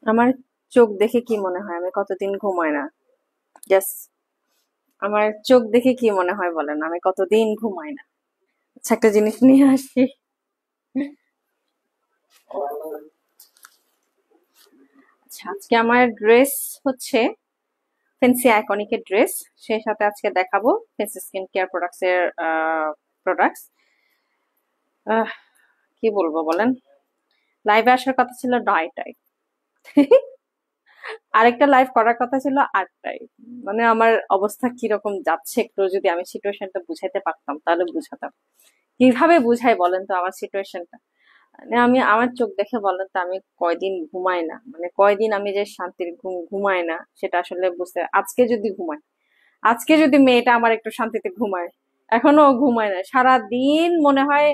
আমার চোখ দেখে কি মনে হয় আমি কতদিন ঘুমাই না? জাস্ট আমার চোখ দেখে কি মনে হয় বলেন, আমি কতদিন ঘুমাই না? আচ্ছা, একটা জিনিস নিয়ে আসি। আচ্ছা, আজকে আমার ড্রেস হচ্ছে ফেন্সি আইকনিকের ড্রেস। সেই সাথে আজকে দেখাবো ফেন্সি স্কিন কেয়ার প্রোডাক্টস এর প্রোডাক্টস। কি বলবো বলেন, লাইভে আসার কথা ছিল 9টায়, আরেকটা লাইভ করার কথা ছিল 8টায়। মানে আমার অবস্থা কিরকম যাচ্ছে, একটু যদি আমি সিচুয়েশনটা বুঝাইতে পারতাম তাহলে বুঝাতাম। কিভাবে বুঝাই বলেন তো আমার সিচুয়েশনটা? মানে আমি আমার চোখ দেখে বলেন তো আমি কয়দিন ঘুমাই না, মানে কয়দিন আমি যে শান্তির ঘুম ঘুমাই না সেটা আসলে বুঝতে। আজকে যদি ঘুমাই, আজকে যদি মেয়েটা আমার একটু শান্তিতে ঘুমায়, এখনো ও ঘুমায় না সারা দিন মনে হয়।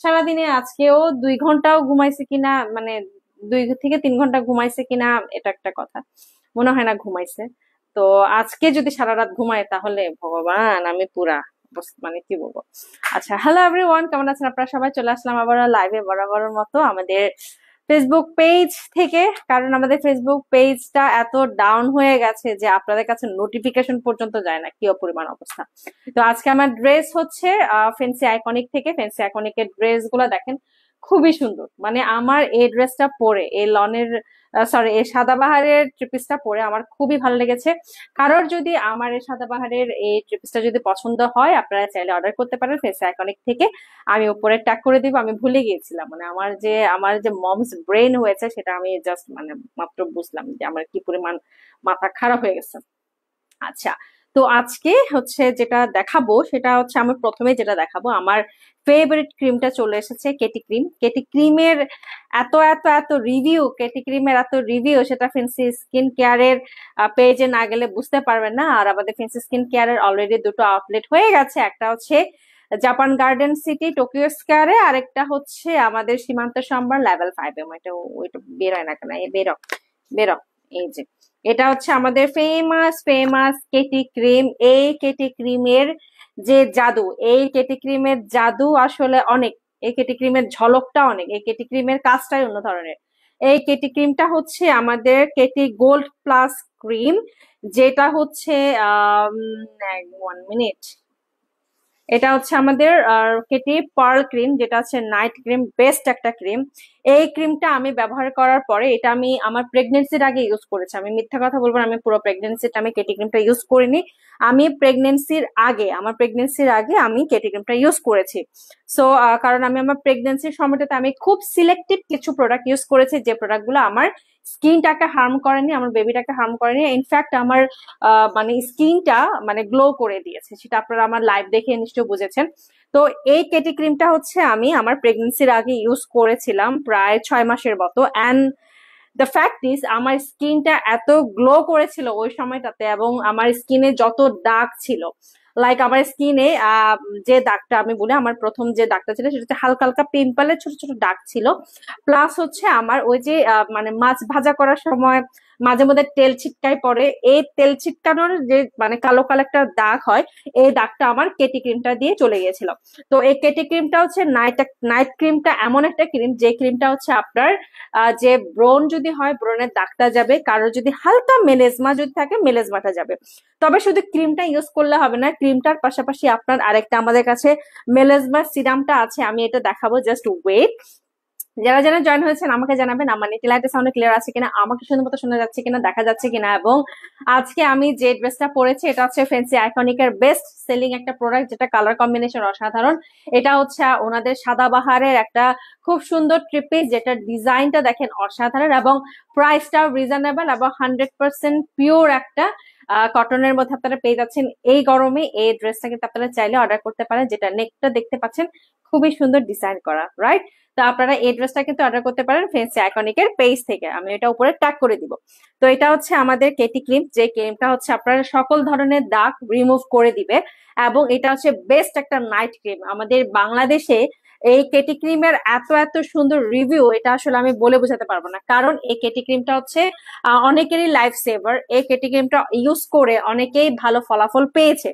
সারাদিনে আজকেও 2 ঘন্টাও ঘুমাইছে কিনা, মানে 2 থেকে 3 ঘন্টা ঘুমাইছে কিনা, এটা একটা কথা। মনে হয় না ঘুমাইছে। তো আজকে যদি সারা রাত ঘুমায় তাহলে ভগবান, আমি পুরা মানে কি বলবো। আচ্ছা, হ্যালো এভরিওয়ান, কেমন আছেন আপনারা সবাই? চলে আসলাম আবার লাইভে বরাবরের মতো আমাদের ফেসবুক পেজ থেকে। কারণ আমাদের ফেসবুক পেজটা এত ডাউন হয়ে গেছে যে আপনাদের কাছে নোটিফিকেশন পর্যন্ত যায় না, কি অপরিমাণ অবস্থা। তো আজকে আমার ড্রেস হচ্ছে ফেন্সি আইকনিক থেকে। ফেন্সি আইকনিকের ড্রেস গুলা দেখেন, খুবই সুন্দর। মানে আমার এই ড্রেসটা পরে, এই লনের সরি এই সাদাবাহারের ট্রিপিসটা পরে আমার খুবই ভালো লেগেছে। কারোর যদি আমার এই সাদাবাহারের এই ট্রিপিসটা যদি পছন্দ হয়, আপনারা চাইলে অর্ডার করতে পারেন ফেন্সি আইকনিক থেকে। আমি উপরে ট্যাগ করে দিব। আমি ভুলে গিয়েছিলাম, মানে আমার যে মমস ব্রেন হয়েছে সেটা আমি জাস্ট মানে মাত্র বুঝলাম যে আমার কি পরিমাণ মাথা খারাপ হয়ে গেছে। আচ্ছা, তো আজকে হচ্ছে যেটা দেখাবো সেটা হচ্ছে, আমি প্রথমে যেটা দেখাবো, আমার ফেভারিট ক্রিমটা চলে এসেছে, কেটি ক্রিম। কেটি ক্রিমের এত এত এত রিভিউ, কেটি ক্রিমের এত রিভিউ, সেটা ফেন্সি স্কিন কেয়ারের পেজে না গেলে বুঝতে পারবেন না। আর আমাদের ফেন্সি স্কিন কেয়ারের অলরেডি দুটো আউটলেট হয়ে গেছে। একটা হচ্ছে জাপান গার্ডেন সিটি টোকিও স্কয়ারে, আরেকটা হচ্ছে আমাদের সীমান্ত সম্ভার লেভেল 5-এ। ওইটা ওইটা বেরোয় না কেন? এই বেরো, বেরো। এই যে এটা হচ্ছে আমাদের ফেমাস ফেমাস কেটি ক্রিম। এই কেটি ক্রিমের যে জাদু, এই কেটি ক্রিমের জাদু আসলে অনেক। এই কেটি ক্রিমের ঝলকটা অনেক, এই কেটি ক্রিমের কাজটাই অন্য ধরনের। এই কেটি ক্রিমটা হচ্ছে আমাদের কেটি গোল্ড প্লাস ক্রিম, যেটা হচ্ছে আহ 1 মিনিট, এটা হচ্ছে আমাদের কেটি পার্ল ক্রিম, যেটা হচ্ছে নাইট ক্রিম, বেস্ট একটা ক্রিম। এই ক্রিমটা আমি ব্যবহার করার পরে, এটা আমি আমার প্রেগনেন্সির আগে ইউজ করেছি। আমি মিথ্যা কথা বলবো না, আমি পুরো প্রেগনেন্সিটা আমি কেটি ক্রিমটা ইউজ করিনি। আমি আমার প্রেগনেন্সির আগে আমি কেটি ক্রিমটা ইউজ করেছি। সো কারণ আমি আমার প্রেগনেন্সির সময়টাতে আমি খুব সিলেক্টিভ কিছু প্রোডাক্ট ইউজ করেছি, যে প্রোডাক্টগুলো আমার স্কিনটাকে হার্ম করেনি, আমার বেবিটাকে হার্ম করেনি। ইনফ্যাক্ট আমার মানে স্কিনটা মানে গ্লো করে দিয়েছে, সেটা আপনারা আমার লাইভ দেখে নিশ্চয়ই বুঝেছেন। তো এই কেটি ক্রিমটা হচ্ছে আমি আমার প্রেগনেন্সির আগে ইউজ করেছিলাম প্রায় 6 মাসের মতো। অ্যান্ড দ্য ফ্যাক্ট ইজ, আমার স্কিনটা এত গ্লো করেছিল ওই সময়টাতে, এবং আমার স্কিনে যত দাগ ছিল, লাইক আমার স্কিনে যে দাগটা আমি বলি, আমার প্রথম যে দাগটা ছিল সেটা হচ্ছে হালকা হালকা পিম্পলের ছোট ছোট দাগ ছিল। প্লাস হচ্ছে আমার ওই যে মানে মাছ ভাজা করার সময় মাঝে মধ্যে তেল ছিটকাই পড়ে, এই তেল ছিটকানোর যে মানে কালো কালো একটা দাগ হয়, এই দাগটা আমার কেটি ক্রিমটা দিয়ে চলে গিয়েছিল। তো এই কেটি ক্রিমটা হচ্ছে নাইট নাইট ক্রিমটা এমন একটা ক্রিম, যে ক্রিমটা হচ্ছে আপনার যে ব্রণ যদি হয় ব্রণের দাগটা যাবে, কারোর যদি হালকা মেলেজমা যদি থাকে মেলেজমাটা যাবে। তবে শুধু ক্রিমটা ইউজ করলে হবে না, ক্রিমটার পাশাপাশি আপনার আরেকটা আমাদের কাছে মেলেজমা সিরামটা আছে, আমি এটা দেখাবো, জাস্ট ওয়েট। যারা যারা জয়েন হয়েছেন আমাকে জানাবেন আমার নেটি লাইটের সাউন্ড ক্লিয়ার আছে কিনা, আমাকে সুন্দর মতো শোনা যাচ্ছে কিনা, দেখা যাচ্ছে কিনা। এবং আজকে আমি যে ড্রেসটা পরেছি এটা হচ্ছে ফেন্সি আইকনিকের বেস্ট সেলিং একটা প্রোডাক্ট, যেটা কালার কম্বিনেশন অসাধারণ। এটা হচ্ছে ওনাদের সাদাবাহারের একটা খুব সুন্দর ট্রিপিস, যেটা ডিজাইনটা দেখেন অসাধারণ, এবং প্রাইসটাও রিজনেবল, এবং 100% পিওর একটা কটনের মধ্যে আপনারা পেয়ে যাচ্ছেন। এই গরমে এই ড্রেসটা কিন্তু আপনারা চাইলে অর্ডার করতে পারেন, যেটা নেকটা দেখতে পাচ্ছেন খুবই সুন্দর ডিজাইন করা, রাইট? তো আপনারা এই ড্রেসটা কিন্তু অর্ডার করতে পারেন ফেন্সি আইকনিকের পেজ থেকে, আমি এটা উপরে ট্যাগ করে দিব। তো এটা হচ্ছে আমাদের কেটি ক্রিম, যে ক্রিমটা হচ্ছে আপনার সকল ধরনের দাগ রিমুভ করে দিবে। এবং এটা হচ্ছে বেস্ট একটা নাইট ক্রিম আমাদের বাংলাদেশে। এই কেটি ক্রিমের এত এত সুন্দর রিভিউ, এটা আসলে আমি বলে বোঝাতে পারবো না। কারণ এই কেটি ক্রিমটা হচ্ছে অনেকেরই লাইফ সেভার। এই কেটি ক্রিমটা ইউজ করে অনেকেই ভালো ফলাফল পেয়েছে।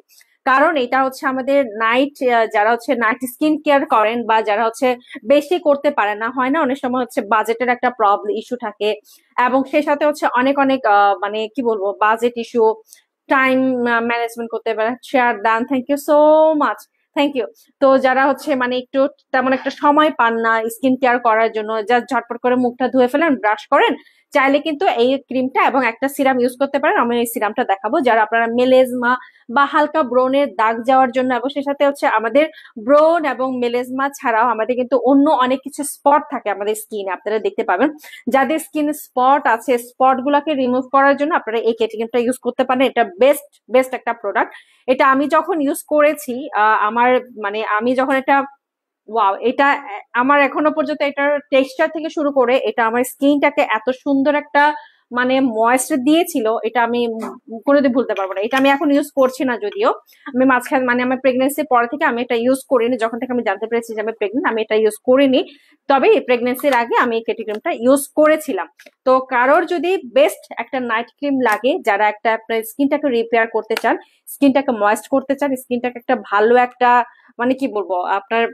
কারণ এটা হচ্ছে আমাদের নাইট, যারা হচ্ছে নাইট স্কিন কেয়ার করেন বা যারা হচ্ছে বেশি করতে পারে না, হয় না অনেক সময় হচ্ছে বাজেটের একটা প্রবলেম ইস্যু থাকে, এবং সেই সাথে হচ্ছে অনেক অনেক মানে কি বলবো বাজেট ইস্যু, টাইম ম্যানেজমেন্ট করতে পারে। Share done, thank you so much, thank you. তো যারা হচ্ছে মানে একটু তেমন একটা সময় পান না স্কিন কেয়ার করার জন্য, যা ঝটপট করে মুখটা ধুয়ে ফেলেন, ব্রাশ করেন, চাইলে কিন্তু এই ক্রিমটা এবং একটা সিরাম ইউজ করতে পারেন। আমি এই সিরামটা দেখাবো যারা আপনারা মেলেজমা বা হালকা ব্রনের দাগ যাওয়ার জন্য, এবং সেই সাথে হচ্ছে আমাদের ব্রন এবং মেলেজমা ছাড়াও আমাদের কিন্তু অন্য অনেক কিছু স্পট থাকে আমাদের স্কিনে, আপনারা দেখতে পাবেন। যাদের স্কিনে স্পট আছে, স্পট গুলাকে রিমুভ করার জন্য আপনারা এই কেটি ক্রিমটা ইউজ করতে পারেন। এটা বেস্ট বেস্ট একটা প্রোডাক্ট। এটা আমি যখন ইউজ করেছি, আমার মানে আমি যখন এটা, ওয়াও, এটা আমার এখনো পর্যন্ত এটার টেক্সচার থেকে শুরু করে এটা আমার স্কিনটাকে এত সুন্দর একটা মানে ময়েশ্চার দিয়েছিল, এটা আমি কোনোদিন ভুলতে পারবো না। এটা আমি এখন ইউজ করছি না যদিও, আমি মাঝখানে মানে আমার প্রেগনেন্সির পর থেকে আমি এটা ইউজ করিনি। যখন থেকে আমি জানতে পেরেছি যে আমি প্রেগনেন্ট, আমি এটা ইউজ করিনি। তবে প্রেগনেন্সির আগে আমি এই কেটি ক্রিমটা ইউজ করেছিলাম। তো কারোর যদি বেস্ট একটা নাইট ক্রিম লাগে, যারা একটা আপনার স্কিনটাকে রিপেয়ার করতে চান, স্কিনটাকে ময়েস্ট করতে চান, স্কিনটাকে একটা ভালো একটা মানে কি বলবো আপনার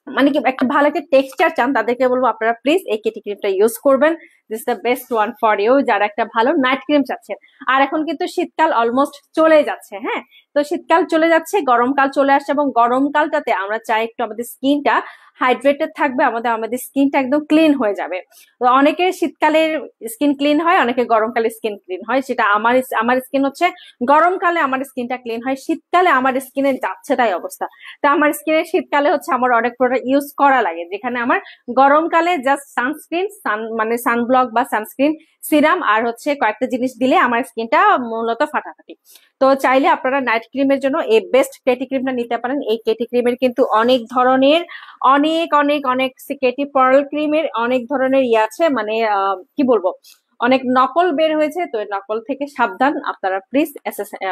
মানে কি একটা ভালো একটা টেক্সচার চান, তাদেরকে বলবো আপনারা প্লিজ এই কেটি ক্রিমটা ইউজ করবেন। This the best one for you যারা একটা ভালো নাইট ক্রিম চাচ্ছেন। আর এখন কিন্তু শীতকাল অলমোস্ট চলে যাচ্ছে, হ্যাঁ, তো শীতকাল চলে যাচ্ছে, গরমকাল চলে আসছে, এবং গরমকালটাতে আমরা চাই একটু আমাদের স্কিনটা হাইড্রেটেড থাকবে, আমাদের আমাদের স্কিনটা একদম ক্লিন হয়ে যাবে। তো অনেকের শীতকালের স্কিন ক্লিন হয়, অনেকে গরমকালে স্কিন ক্লিন হয়। সেটা আমার আমার স্কিন হচ্ছে গরমকালে আমার স্কিনটা ক্লিন হয়, শীতকালে আমার স্কিনে যাচ্ছে তাই অবস্থা। তা আমার স্কিনে শীতকালে হচ্ছে আমার অনেক প্রোডাক্ট ইউজ করা লাগে, যেখানে আমার গরমকালে জাস্ট সানস্ক্রিন, মানে সানব্লক বা সানস্ক্রিন, সিরাম আর হচ্ছে কয়েকটা জিনিস দিলে আমার স্কিনটা মূলত ফাটাফাটি। তো চাইলে আপনারা নাইট ক্রিমের জন্য এই বেস্ট কেটি ক্রিমটা নিতে পারেন। এই কেটি ক্রিমের কিন্তু অনেক ধরনের অনেক অনেক অনেক কেটি পার্ল ক্রিমের অনেক ধরনের ইয়ে আছে, মানে কি বলবো অনেক নকল বের হয়েছে। তো এই নকল থেকে সাবধান আপনারা প্লিজ।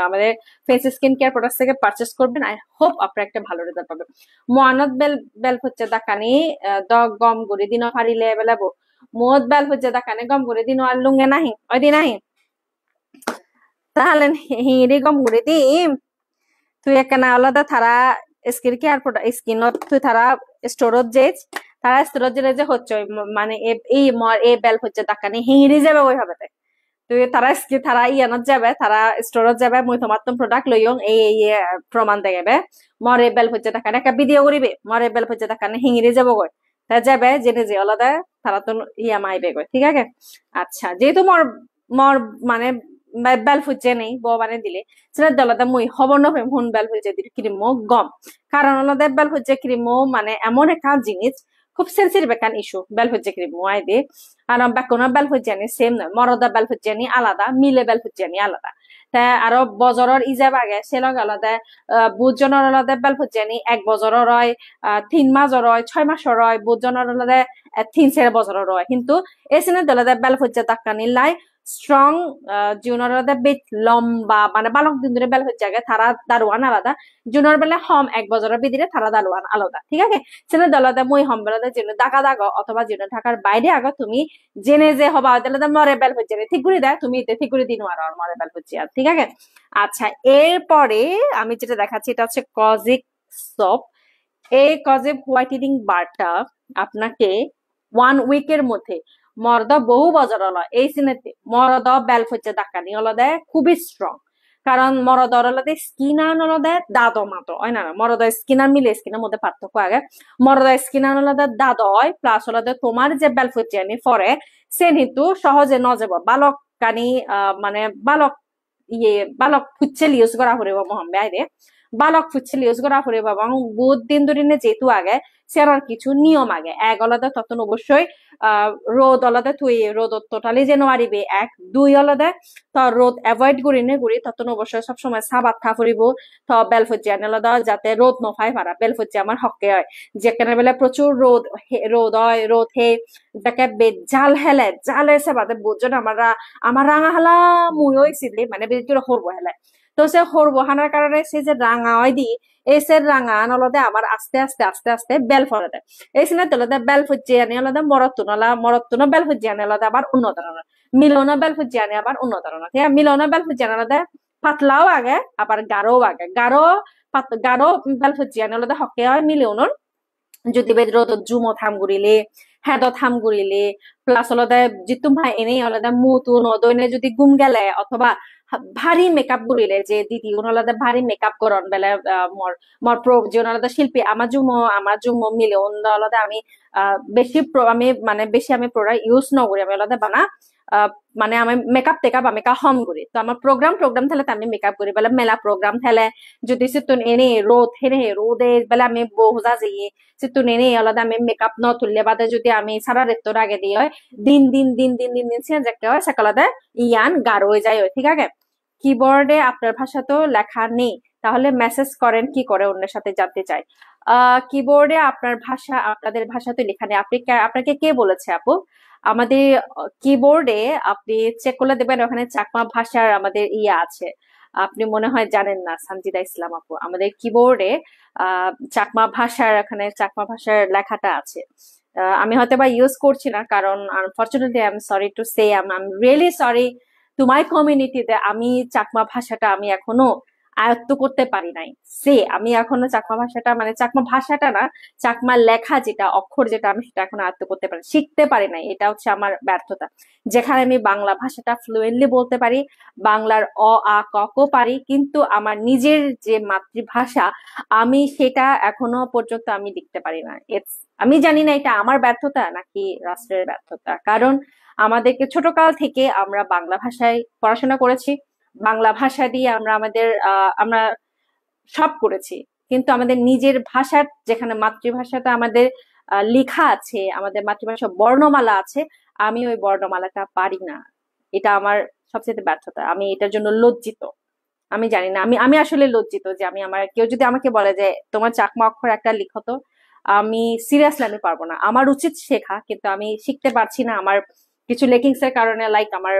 আমাদের ফেস স্কিন কেয়ার প্রোডাক্ট থেকে পারচেস করবেন। আই হোপ আপনারা একটা ভালো রেজাল্ট পাবেন। মহানত বেল বেল হচ্ছে দাকানি দ গম করে দিন হারিলে বেলাবো মদ বেল হচ্ছে দাকানে গম করে দিন আর লুঙ্গে নাহি ওই দিন নাহি, তাহলে হিঁড়ি গম করে দিম তুই একখানা আলাদা থারা স্কিন কেয়ার প্রোডাক্ট স্কিনত তুই থারা স্টোরত যেজ, তারা স্টোরত যে হচ্ছে মানে এই এই বেল হচ্ছে দাকানি হিঁড়ি যাবে ওইভাবে। তুই তারা তারা ইয়ানত যাবে, তারা স্টোরত যাবে, মই তোমার তো প্রোডাক্ট লইয়ং এই প্রমাণ দেখাবে, মরে বেল হচ্ছে দেখানে একটা ভিডিও করিবে, মরে বেল হচ্ছে দেখানে হিঙিরে যাবো গই, তা যাবে জেনে যে আলাদা তারা তো ইয়া মাইবে গই, ঠিক আছে। আচ্ছা, যেহেতু মর মর মানে বেল ফুজে নেই বউ মানে দিলে সেটা দলাদা মুই হবর নভেম হুন বেল ফুজে দিল ক্রিমো গম, কারণ আলাদা বেল ফুজে ক্রিমো মানে এমন একটা জিনিস খুব সেন্সিটিভ একটা ইস্যু বেল ফুজে ক্রিমো আই দে। আর বেকোনা বেল ফুজিয়ানি সেম নয়, মরদা বেল ফুজিয়ানি আলাদা, মিলে বেল ফুজিয়ানি আলাদা। তা আরো বজরর ইজাব আগে সেলগ আলাদা, বুজজনের আলাদা বেল ফুজিয়ানি 1 বছরের হয়, 3 মাসের হয়, 6 মাসের হয়, বুজজনের আলাদা 3-4 বছরের হয়। কিন্তু এসিনে আলাদা বেল ফুজিয়া তাক্কানি লাই স্ট্রং, জুনের আলাদা বেশ লম্বা মানে বালক দিন ধরে বেল ফুজিয়া তারা দারোয়ান আলাদা, জুনের বেলা হম 1 বছরের বিদিরে তারা দারোয়ান আলাদা, ঠিক আছে। সেনে দলাদা মই হম বেলাদা জেনে ডাকা দাগ অথবা জেনে ঢাকার বাইরে আগো তুমি জেনে যে হবা তাহলে মরে বেল হচ্ছে ঠিক করে দেয়, তুমি ঠিক করে দিন আর মরে বেল হচ্ছে আর, ঠিক আছে। আচ্ছা, এরপরে আমি যেটা দেখাচ্ছি এটা হচ্ছে কজিক সোপ। এই কজিক হোয়াইটেনিং বারটা আপনাকে 1 উইকের মধ্যে মরদ বহু বছর হলো এই সিনেতে মরদ বেল হচ্ছে দাকানি হলো দেয় খুবই স্ট্রং। কারণ মরদর হলদে স্কিনার হলদে দাঁত মাতো হয় না, মরদ স্কিনার মিলে স্কিনের মধ্যে পার্থক্য আগে। মরদ স্কিনার হলদে দাঁত হয় প্লাস হলদে তোমার যে বেল ফুজিয়ানি পরে সে কিন্তু সহজে নজেব বালক কানি মানে বালক বালক ফুচ্ছেল ইউজ করা ফুরিব মহম্বে আইরে, বালক ফুচ্ছেল ইউজ করা ফুরিব এবং বহুত দিন ধরে যেহেতু আগে সেরার কিছু নিয়ম আগে এক আলাদা তখন অবশ্যই রোদ আলাদা তুই রোদ টোটালি যে নোয়ারিবে 1-2 আলাদা তো রোদ অ্যাভয়েড করি নে করি তখন অবশ্যই সবসময় সাবাত থা ফুরিব। তো বেল ফুজিয়া আলাদা যাতে রোদ নফায় পারা, বেল ফুজিয়া আমার হকে হয় যেখানে বেলা প্রচুর রোদ রোদ হয়, রোদ হে যাকে জাল হেলে জাল এসে বাদে বুঝছেন আমার রাঙা হালা মুই হয়েছিল মানে বেশি করে হরবো হেলে। তো সে হরবো হানার কারণে সে যে রাঙা হয় দি এই সে রাঙা নলদে আমার আস্তে আস্তে আস্তে আস্তে বেল ফলে দেয়। এই সিনে তলদে বেল ফুজিয়ে আনি আলাদা মরত্তুনো বেল ফুজিয়ে আনি আলাদা আবার অন্য ধরনের, মিলনা বেল ফুজিয়ে আনি আবার অন্য ধরনের, ঠিক আছে। মিলনা বেল ফুজিয়ে আনি আলাদা পাতলাও আগে আবার গাঢ়ও আগে গাঢ় বেল ফজিয়ান হলে হকে হয় মিলিয়নৰ যদি বেদ রোদ জুমো থাম গুৰিলে হেদ থাম গুৰিলে প্লাস হলদে যিটো ভাই এনেই হলদে মুতু নদইনে যদি গুম গেলে অথবা ভারী মেকআপ গুৰিলে যে দিদি হলদে ভারী মেকআপ করন বেলে মর মর প্রো যে হলদে শিল্পী আমার জুমো মিলে হলদে আমি বেশি আমি মানে বেশি আমি প্রোডাক্ট ইউজ নকরি আমি হলদে বানা মানে আমি মেকআপ টেকআপ আমি হম করি তো আমার প্রোগ্রাম থেলে আমি মেকআপ করি বেলে মেলা প্রোগ্রাম থেলে যদি সিতুন এনে রোদ হেনে রোদে বেলে আমি বহুজা যাই সিতুন এনে আলাদা আমি মেকআপ ন তুললে বাদে যদি আমি সারা রেত্তর আগে দিয়ে হয় দিন চেঞ্জ একটা হয় সেকালাদে ইয়ান গাঢ় হয়ে যায় ঠিক আছে কিবোর্ডে আপনার ভাষা তো লেখা নেই তাহলে মেসেজ করেন কি করে অন্যের সাথে জানতে চাই কিবোর্ডে আপনার ভাষা আপনাদের ভাষা তো লেখা নেই আপনাকে কে বলেছে আপু আমাদের কিবোর্ডে আপনি চেক করলে দেবেন ওখানে চাকমা ভাষার আমাদের ইয়ে আছে আপনি মনে হয় জানেন না সঞ্জিদা ইসলাম আপু আমাদের কিবোর্ডে চাকমা ভাষার এখানে চাকমা ভাষার লেখাটা আছে আমি হয়তো বা ইউজ করছি না কারণ unfortunately I am sorry to say I am really sorry to my কমিউনিটিতে আমি চাকমা ভাষাটা আমি এখনো আয়ত্ত করতে পারি নাই আমি এখনো চাকমা ভাষাটা মানে চাকমা ভাষাটা না চাকমা লেখা যেটা অক্ষর যেটা আমি সেটা এখন আয়ত্ত করতে পারি শিখতে পারি নাই এটা হচ্ছে আমার ব্যর্থতা যেখানে আমি বাংলা ভাষাটা ফ্লুয়েন্টলি বলতে পারি বাংলার আ ক ক পারি কিন্তু আমার নিজের যে মাতৃভাষা আমি সেটা এখনো পর্যন্ত আমি লিখতে পারি না আমি জানি না এটা আমার ব্যর্থতা নাকি রাষ্ট্রের ব্যর্থতা কারণ আমাদেরকে ছোটকাল থেকে আমরা বাংলা ভাষায় পড়াশোনা করেছি বাংলা ভাষা দিয়ে আমরা সব করেছি কিন্তু আমাদের নিজের ভাষার যেখানে মাতৃভাষাটা আমাদের লেখা আছে আমাদের মাতৃভাষা বর্ণমালা আছে আমি ওই বর্ণমালাটা পারি না এটা আমার সবচেয়ে ব্যর্থতা আমি এটার জন্য লজ্জিত আমি জানি না আমি আসলে লজ্জিত যে কেউ যদি আমাকে বলে যে তোমার চাকমা অক্ষর একটা লিখো তো আমি সিরিয়াসলি আমি পারবো না আমার উচিত শেখা কিন্তু আমি শিখতে পারছি না আমার কিছু লেকিংস এর কারণে লাইক আমার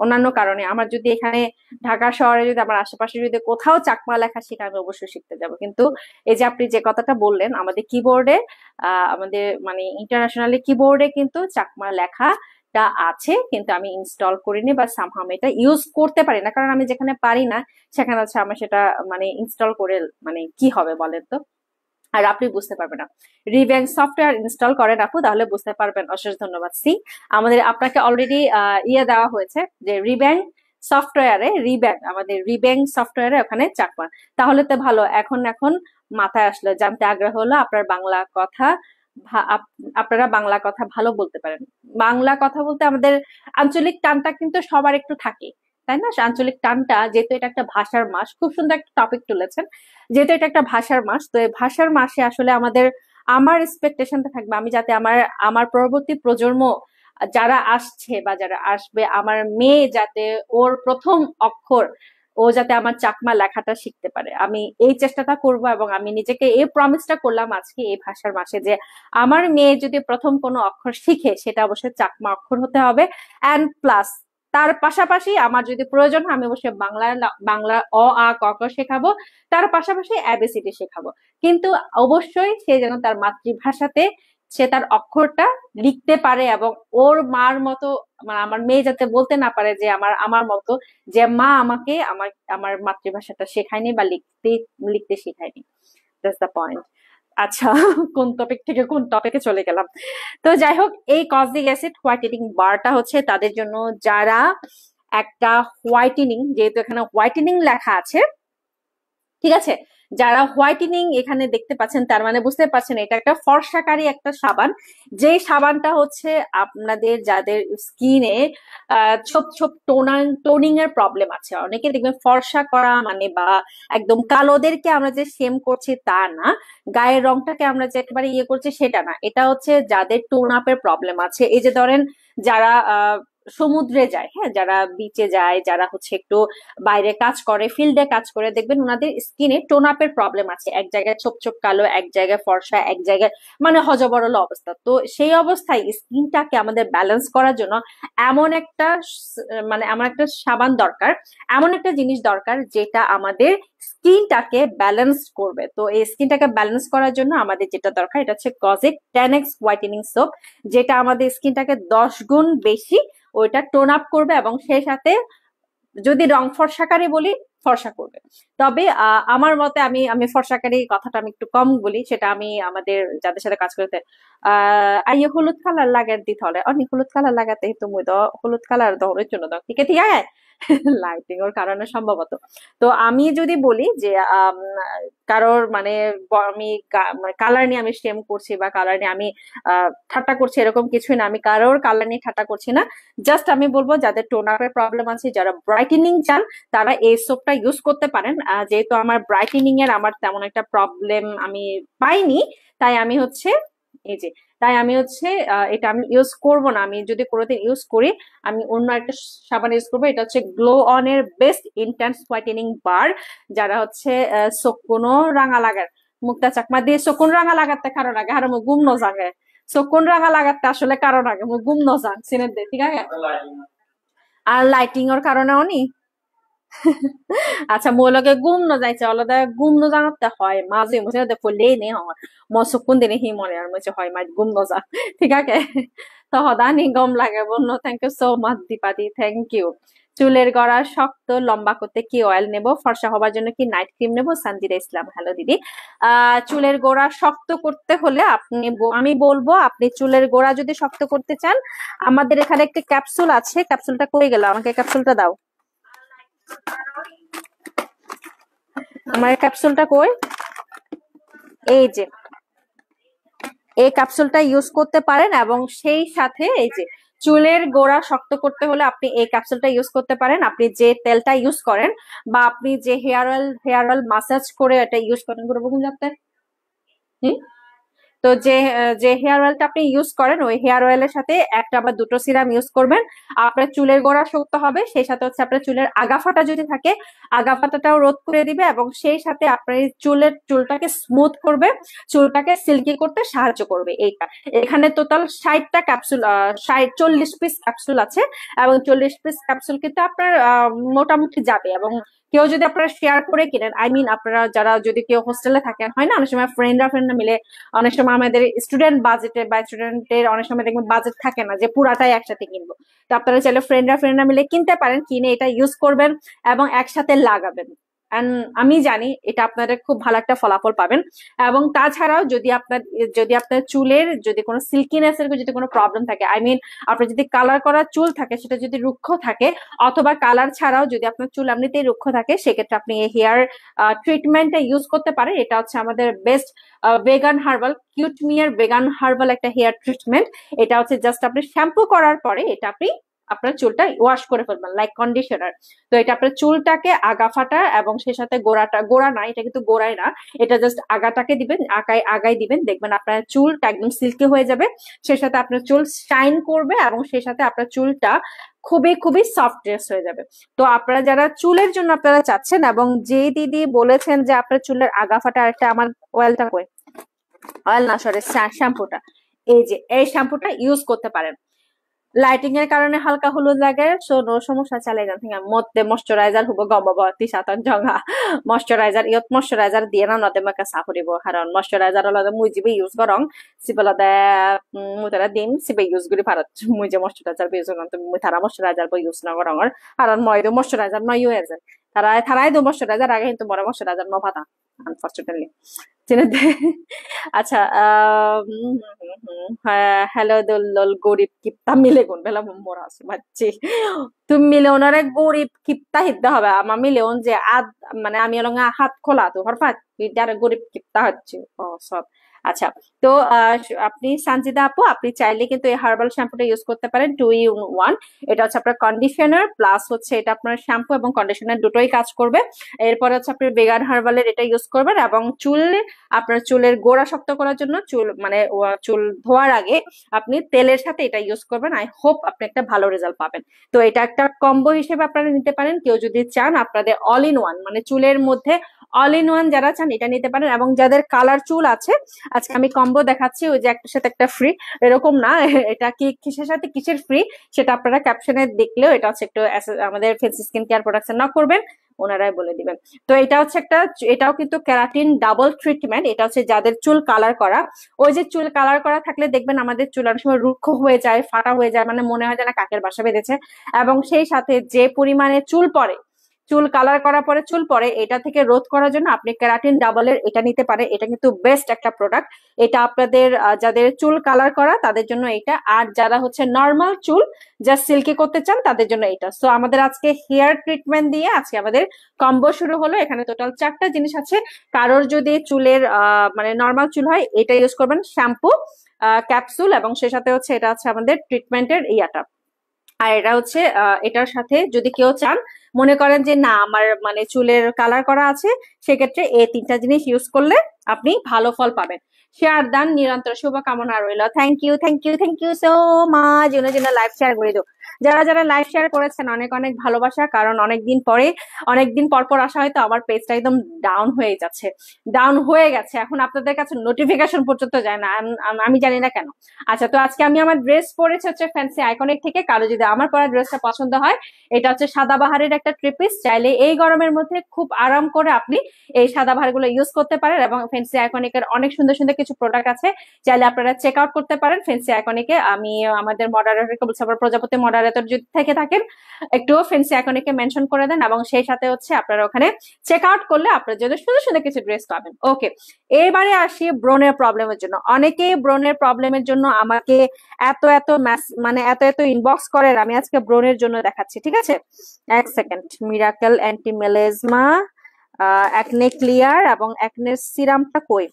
অন্যান্য কারণে আমার যদি এখানে ঢাকা শহরে যদি আমার আশেপাশে যদি কোথাও চাকমা লেখা শেখা আমি অবশ্যই শিখতে যাব কিন্তু এই যে আপনি যে কথাটা বললেন আমাদের কিবোর্ডে আমাদের মানে ইন্টারন্যাশনালি কিবোর্ডে কিন্তু চাকমা লেখা আছে কিন্তু আমি ইনস্টল করিনি বা সামহাম এটা ইউজ করতে পারি না কারণ আমি যেখানে পারি না সেখানে হচ্ছে আমার সেটা মানে ইনস্টল করে মানে কি হবে বলেন তো আর আপনি বুঝতে পারবেন না রিব্যাংক সফটওয়্যার ইনস্টল করেন আপু তাহলে বুঝতে পারবেন অশেষ ধন্যবাদ আমাদের আপনাকে অলরেডি দেওয়া হয়েছে যে রিব্যাংক সফটওয়্যারে আমাদের রিব্যাংক সফটওয়্যারে ওখানে চাকমা তাহলে তো ভালো এখন মাথায় আসলো জানতে আগ্রহ হলো আপনারা বাংলা কথা ভালো বলতে পারেন বাংলা কথা বলতে আমাদের আঞ্চলিক টানটা কিন্তু সবার একটু থাকে তাই না আঞ্চলিক টানটা যেহেতু এটা একটা ভাষার মাস খুব সুন্দর একটা টপিক তুলেছেন যেহেতু এটা একটা ভাষার মাস তো এই ভাষার মাসে আসলে আমার এক্সপেকটেশনটা থাকবে আমি যাতে আমার পরবর্তী প্রজন্ম যারা আসছে বা যারা আসবে আমার মেয়ে যাতে ওর প্রথম অক্ষর ও যাতে আমার চাকমা লেখাটা শিখতে পারে আমি এই চেষ্টাটা করব এবং আমি নিজেকে এই প্রমিসটা করলাম আজকে এই ভাষার মাসে যে আমার মেয়ে যদি প্রথম কোনো অক্ষর শিখে সেটা অবশ্যই চাকমা অক্ষর হতে হবে অ্যান্ড প্লাস তার পাশাপাশি আমার যদি প্রয়োজন হয় আমি অবশ্যই বাংলা আ ক খ শেখাবো তার পাশাপাশি এবিসিডি শেখাবো কিন্তু অবশ্যই সে যেন তার মাতৃভাষাতে সে তার অক্ষরটা লিখতে পারে এবং ওর মার মতো মানে আমার মেয়ে যাতে বলতে না পারে যে আমার মতো যে মা আমাকে আমার মাতৃভাষাটা শেখায়নি বা লিখতে শেখায়নি দ্যাটস দ্য পয়েন্ট আচ্ছা কোন টপিক থেকে কোন টপিকে চলে গেলাম তো যাই হোক এই কজিক অ্যাসিড হোয়াইটেনিং বারটা হচ্ছে তাদের জন্য যারা একটা হোয়াইটেনিং যেহেতু এখানে হোয়াইটেনিং লেখা আছে ঠিক আছে যারা হোয়াইটেনিং এখানে দেখতে পাচ্ছেন তার মানে বুঝতে পারছেন এটা একটা ফর্সাকারী একটা সাবান যে সাবানটা হচ্ছে আপনাদের যাদের স্কিনে ছোপ ছোপ টোনিং এর প্রবলেম আছে অনেকে দেখবেন ফর্সা করা মানে বা একদম কালোদেরকে আমরা যে সেম করছি তা না গায়ের রংটাকে আমরা যে একেবারে ইয়ে করছি সেটা না এটা হচ্ছে যাদের টোন আপের প্রবলেম আছে এই যে ধরেন যারা সমুদ্রে যায় হ্যাঁ যারা বিচে যায় যারা হচ্ছে একটু বাইরে কাজ করে ফিল্ডে কাজ করে দেখবেন ওনাদের স্কিনে টোন আপের প্রবলেম আছে এক জায়গায় ছোপ ছোপ কালো এক জায়গায় ফর্সা এক জায়গায় মানে হজবরল অবস্থা তো সেই অবস্থায় স্কিনটাকে আমাদের ব্যালেন্স করার জন্য এমন একটা সাবান দরকার এমন একটা জিনিস দরকার যেটা আমাদের স্কিনটাকে ব্যালেন্স করবে তো এই স্কিনটাকে ব্যালেন্স করার জন্য আমাদের যেটা দরকার এটা হচ্ছে কজিক 10x হোয়াইটেনিং সোপ যেটা আমাদের স্কিনটাকে 10 গুণ বেশি ওইটা টোন আপ করবে এবং সেই সাথে যদি রং ফর্সাকারী বলি ফর্সা করবে। তবে আমার মতে আমি আমি ফর্সাকারী কথাটা আমি একটু কম বলি, সেটা আমি আমাদের যাদের সাথে কাজ করতে আইয়ে হলুদ কালার লাগার দিতে হলে অনেক হলুদ কালার লাগাতে তুমি তো হলুদ কালার দৌড়ের জন্য দাও ঠিক আছে লাইটিং এর কারণে সম্ভবত। তো আমি যদি বলি যে কারোর মানে আমি কালার নিয়ে আমি স্টেম করছি বা কালার নিয়ে আমি ঠাট্টা করছি এরকম কিছুই না, আমি কারোর কালার নিয়ে ঠাট্টা করছি না। জাস্ট আমি বলবো যাদের টোন আপের প্রবলেম আছে, যারা ব্রাইটেনিং চান, তারা এই সোপটা ইউজ করতে পারেন। যেহেতু আমার ব্রাইটেনিং এর আমার তেমন একটা প্রবলেম আমি পাইনি, তাই আমি হচ্ছে এই যে তাই আমি হচ্ছে এটা আমি ইউজ করব না। আমি যদি কোনোদিন ইউজ করি আমি অন্য একটা সাবান ইউজ করবো, এটা হচ্ছে গ্লো অন এর বেস্ট ইন্টেন্স হোয়াইটেনিং বার। যারা হচ্ছে কোনো রাঙা লাগার মুক্তা চাকমা দিয়ে চকুন রাঙা লাগাতে কারণ আগে আর মু গুম নজাগে চকুন রাঙা লাগাতে আসলে কারণ আগে মু গুম নজাং সিনে দে ঠিক আছে। আর লাইটিং এর কারণে অনি আচ্ছা মোলকে গুম ন যাইছে অলদা গুম ন জানাতে হয় মাঝে মাঝে দেখো লে নে হয় মসকুন দিনে হি মনে আর মনে হয় মাঝ গুম ন যা ঠিক আছে। তো হদানি গম লাগে বন্য। থ্যাংক ইউ সো মাচ দীপাদি, থ্যাংক ইউ। চুলের গড়া শক্ত লম্বা করতে কি অয়েল নেব, ফর্সা হবার জন্য কি নাইট ক্রিম নেব? সানজিদা ইসলাম, হ্যালো দিদি। চুলের গোড়া শক্ত করতে হলে আপনি আমি বলবো আপনি চুলের গোড়া যদি শক্ত করতে চান, আমাদের এখানে একটি ক্যাপসুল আছে, ক্যাপসুলটা কই গেল, আমাকে ক্যাপসুলটা দাও। আমার ক্যাপসুলটা কই, এই যে এই ক্যাপসুলটা ইউজ করতে পারেন এবং সেই সাথে এই যে চুলের গোড়া শক্ত করতে হলে আপনি এই ক্যাপসুলটা ইউজ করতে পারেন। আপনি যে তেলটা ইউজ করেন বা আপনি যে হেয়ার অয়েল মাসাজ করে এটা ইউজ করেন করে বলুন যাতে তো যে হেয়ার অয়েলটা আপনি ইউজ করেন ওই হেয়ার অয়েলের সাথে একটা বা দুটো সিরাম ইউজ করবেন। আপনার চুলের গোড়া শক্ত হবে, সেই সাথে হচ্ছে আপনার চুলের আগা ফাটা যদি থাকে আগা ফাটাটাও রোধ করে দিবে এবং সেই সাথে আপনার চুলটাকে স্মুথ করবে, চুলটাকে সিল্কি করতে সাহায্য করবে। এইটা এখানে টোটাল 60টা ক্যাপসুল 40 পিস ক্যাপসুল আছে এবং 40 পিস ক্যাপসুল কিন্তু আপনার মোটামুটি যাবে। এবং কেউ যদি আপনারা শেয়ার করে কিনেন, আই মিন আপনারা যারা যদি কেউ হোস্টেলে থাকেন, হয় না অনেক সময় ফ্রেন্ডরা মিলে, অনেক সময় আমাদের স্টুডেন্ট বাজেটে বা স্টুডেন্টের অনেক সময় দেখবেন বাজেট থাকে না যে পুরাটাই একসাথে কিনবো, তো আপনারা চাইলে ফ্রেন্ডরা মিলে কিনতে পারেন, কিনে এটা ইউজ করবেন এবং একসাথে লাগাবেন। আমি জানি এটা আপনাদের খুব ভালো একটা ফলাফল পাবেন। এবং তাছাড়াও যদি আপনার চুলের যদি কোনো সিল্কিনেস এর যদি কোনো প্রবলেম থাকে, আই মিন আপনার যদি কালার করা চুল থাকে সেটা যদি রুক্ষ থাকে, অথবা কালার ছাড়াও যদি আপনার চুল এমনিতেই রুক্ষ থাকে, সেক্ষেত্রে আপনি এই হেয়ার ট্রিটমেন্টটা ইউজ করতে পারেন। এটা হচ্ছে আমাদের বেস্ট ভেগান হার্বাল কিউটমিয়ার ভেগান হার্বাল একটা হেয়ার ট্রিটমেন্ট। এটা হচ্ছে জাস্ট আপনি শ্যাম্পু করার পরে এটা আপনি আপনার চুলটা ওয়াশ করে ফেলবেন লাইক কন্ডিশনার। তো এটা আপনার চুলটাকে আগা ফাটা এবং সেই সাথে গোড়া না, এটা কিন্তু গোড়ায় না, এটা জাস্ট আগাটাকে দিবেন, আগায় দিবেন, দেখবেন আপনার চুলটা একদম সিল্কি হয়ে যাবে, সেই সাথে আপনার চুল শাইন করবে এবং সেই সাথে আপনার চুলটা খুবই খুবই সফটনেস হয়ে যাবে। তো আপনারা যারা চুলের জন্য আপনারা চাচ্ছেন এবং যে দিদি বলেছেন যে আপনার চুলের আগা ফাটা, একটা আমার অয়েলটা কই, অয়েল না সরি শ্যাম্পুটা, এই যে এই শ্যাম্পুটা ইউজ করতে পারেন। লাইটিং এর কারণে হালকা হলুদ লাগে, সো নো সমস্যা, চালাই যান থেকে মধ্যে ময়শ্চারাইজার হুব গমবতী সাতন জঙা ময়শ্চারাইজার ইয়ত ময়শ্চারাইজার দিয়ে না নদে মাকে সাফরিব, কারণ ময়শ্চারাইজার হলদে মুই যিবি ইউজ করং সিবলদে মুতারা দিম সিবে ইউজ করি ভারত মুই যে ময়শ্চারাইজার ইউজ করং তো মুই থারা ময়শ্চারাইজার ইউজ না করঙর, কারণ মই দো ময়শ্চারাইজার নয় ইউজ থারাই দো ময়শ্চারাইজার আগে কিন্তু মরে ময়শ্চারাইজার ন পাতা আনফরচুনেটলি চিনে দে। আচ্ছা হ্যালো দোল গরিব কিপ্তা মিলে গুন বেলা মোর আছে বাচ্চি তুমি মিলে ওনারে গরিব কিপ্তা হিদ্দা হবে আমার মিলে ওন যে আদ মানে আমি অলঙ্গা হাত খোলা তো হরফাত গরিব কিপ্তা হচ্ছে ও সব। আচ্ছা তো আপনি সানজিদা আপু আপনি চাইলে কিন্তু এই হার্বাল শ্যাম্পুটা ইউজ করতে পারেন 2 in 1। এটা হচ্ছে আপনার কন্ডিশনার প্লাস হচ্ছে এটা আপনার শ্যাম্পু এবং কন্ডিশনার দুটোই কাজ করবে। এরপরে হচ্ছে আপনি ভেগান হার্বালের এটা ইউজ করবেন এবং আপনার চুলের গোড়া শক্ত করার জন্য চুল ধোয়ার আগে আপনি তেলের সাথে এটা ইউজ করবেন। আই হোপ আপনি একটা ভালো রেজাল্ট পাবেন। তো এটা একটা কম্বো হিসেবে আপনারা নিতে পারেন। কেউ যদি চান আপনাদের অল ইন ওয়ান মানে চুলের মধ্যে অল ইন ওয়ান যারা চান এটা নিতে পারেন। এবং যাদের কালার চুল আছে আজকে আমি কম্বো দেখাচ্ছি, ওই যে একটার সাথে একটা ফ্রি, এরকম না। এটা কি কিসের সাথে কিসের ফ্রি সেটা আপনারা ক্যাপশনে দেখলেও, এটা হচ্ছে একটু আমাদের fancy skin care products knock করবেন, ওনারাই বলে দিবেন। তো এটা হচ্ছে একটা, এটাও কিন্তু কেরাটিন ডাবল ট্রিটমেন্ট। এটা হচ্ছে যাদের চুল কালার করা, ওই যে চুল কালার করা থাকলে দেখবেন আমাদের চুল অনেক সময় রুক্ষ হয়ে যায়, ফাটা হয়ে যায়, মানে মনে হয় যেন কাকের বাসা বেঁধেছে। এবং সেই সাথে যে পরিমাণে চুল পড়ে, চুল কালার করার পরে চুল পড়ে, এটা থেকে রোধ করার জন্য আপনি কেরাটিন ডাবলের এটা নিতে পারেন। এটা কিন্তু বেস্ট একটা প্রোডাক্ট। এটা আপনাদের যাদের চুল কালার করা তাদের জন্য এটা, আর যারা হচ্ছে নর্মাল চুল জাস্ট সিল্কি করতে চান তাদের জন্য এটা। সো আমাদের আজকে হেয়ার ট্রিটমেন্ট দিয়ে আজকে আমাদের কম্বো শুরু হলো। এখানে টোটাল 4টা জিনিস আছে। কারোর যদি চুলের মানে নর্মাল চুল হয়, এটা ইউজ করবেন, শ্যাম্পু, ক্যাপসুল, এবং সে সাথে হচ্ছে এটা হচ্ছে আমাদের ট্রিটমেন্টের ইয়াটা। আর এটা হচ্ছে এটার সাথে যদি কেউ চান, মনে করেন যে না আমার মানে চুলের কালার করা আছে, সেক্ষেত্রে এই 3টা জিনিস ইউজ করলে আপনি ভালো ফল পাবেন। শেয়ার দান নিরন্তর শুভকামনা রইল। Thank you, thank you, thank you so much. Live share করে দিও, যারা যারা লাইভ শেয়ার করেছেন অনেক অনেক ভালোবাসা। কারণ অনেকদিন পর পর আসা, হয়তো আমার পেজটা একদম ডাউন হয়ে যাচ্ছে, ডাউন হয়ে গেছে, এখন আপনাদের কাছে নোটিফিকেশন পর্যন্ত যায় না, আমি জানি না কেন। আচ্ছা, তো আজকে আমি আমার ড্রেস পরেছি হচ্ছে ফ্যান্সি আইকনিক থেকে। কারো যদি আমার পরা ড্রেসটা পছন্দ হয়, এটা হচ্ছে সাদাবাহারের একটা ট্রিপিস। চাইলে এই গরমের মধ্যে খুব আরাম করে আপনি এই সাদাবাহার গুলো ইউজ করতে পারেন। এবং ফ্যান্সি আইকনিকের অনেক সুন্দর সুন্দর কিছু প্রোডাক্ট আছে, চাইলে আপনারা চেক আউট করতে পারেন ফ্যান্সি আইকনিকে। আমি আমাদের মডারেটরকে বলছি, আবার প্রজাপতি মডারেটর যদি থেকে থাকেন, একটু ফ্যান্সি আইকনিকে মেনশন করে দেন, এবং সেই সাথে হচ্ছে আপনারা ওখানে চেক আউট করলে আপনারা যদি সুন্দর সুন্দর কিছু ড্রেস পাবেন। ওকে, এবারে আসি ব্রনের প্রবলেমের জন্য। অনেকেই ব্রনের প্রবলেমের জন্য আমাকে এত এত মানে এত এত ইনবক্স করেন। আমি আজকে ব্রনের জন্য দেখাচ্ছি, ঠিক আছে? এক second. Miracle anti melasma acne clear এবং অ্যাকনের সিরামটা কই?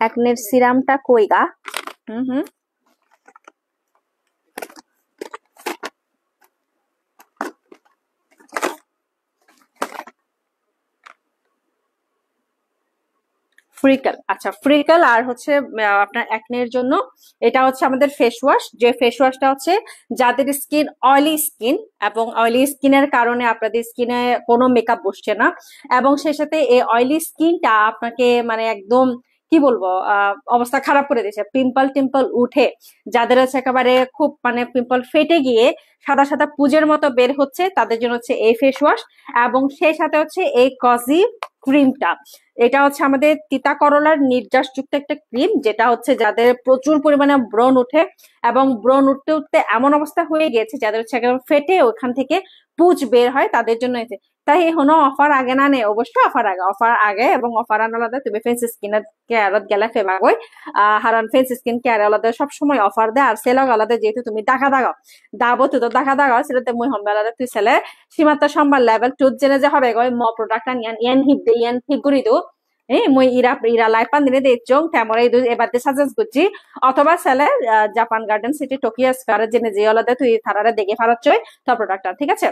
অ্যাকনের সিরামটা কই গা? হুম, ফ্রিকেল। আচ্ছা, ফ্রিকেল আর হচ্ছে আপনার অ্যাকনের জন্য এটা হচ্ছে আমাদের ফেস ওয়াশ। যে ফেস ওয়াশটা হচ্ছে যাদের স্কিন অয়েলি স্কিন, এবং অয়েলি স্কিনের কারণে আপনাদের স্কিনে কোনো মেকআপ বসছে না, এবং সেই সাথে এই অয়েলি স্কিনটা আপনাকে মানে একদম কি বলবো অবস্থা খারাপ করে দিয়েছে, পিম্পল টিম্পল উঠে, যাদের হচ্ছে একেবারে খুব মানে পিম্পল ফেটে গিয়ে সাদা সাদা পুজের মতো বের হচ্ছে, তাদের জন্য হচ্ছে এই ফেস ওয়াশ। এবং সেই সাথে হচ্ছে এই কজি ক্রিমটা, এটা হচ্ছে আমাদের তিতা করলার নির্যাস যুক্ত একটা ক্রিম, যেটা হচ্ছে যাদের প্রচুর পরিমাণে ব্রণ উঠে, এবং ব্রণ উঠতে উঠতে এমন অবস্থা হয়ে গেছে যাদের হচ্ছে একেবারে ফেটে ওখান থেকে পুজ বের হয়, তাদের জন্য এসে। তাই হনো অফার আগে না নে, অবশ্যই অফার আগে এবং অফার আলাদা। তুমি ফেন্স স্কিনের কেয়ারত গেলে ফেমাগই হারান ফেন্স স্কিন কেয়ার আলাদা সবসময় অফার দেয়, আর সেলগ আলাদা। যেহেতু তুমি দেখা দাবো তুই তো দেখা সেটাতে মুই হম্বে আলাদা, তুই ছেলে সীমান্ত সম্বার লেভেল টুত জেনে যে হবে গই ম প্রোডাক্ট ইয়ান হিট করি দো মই ইরা লাইফান দিনে দেখছং তেমন এই এবার সাজেস্ট করছি। অথবা সেলে Japan garden city Tokyo square জেনে যে আলাদা তুই তারারে দেখে ফারাচ্ছই তো প্রোডাক্টটা, ঠিক আছে?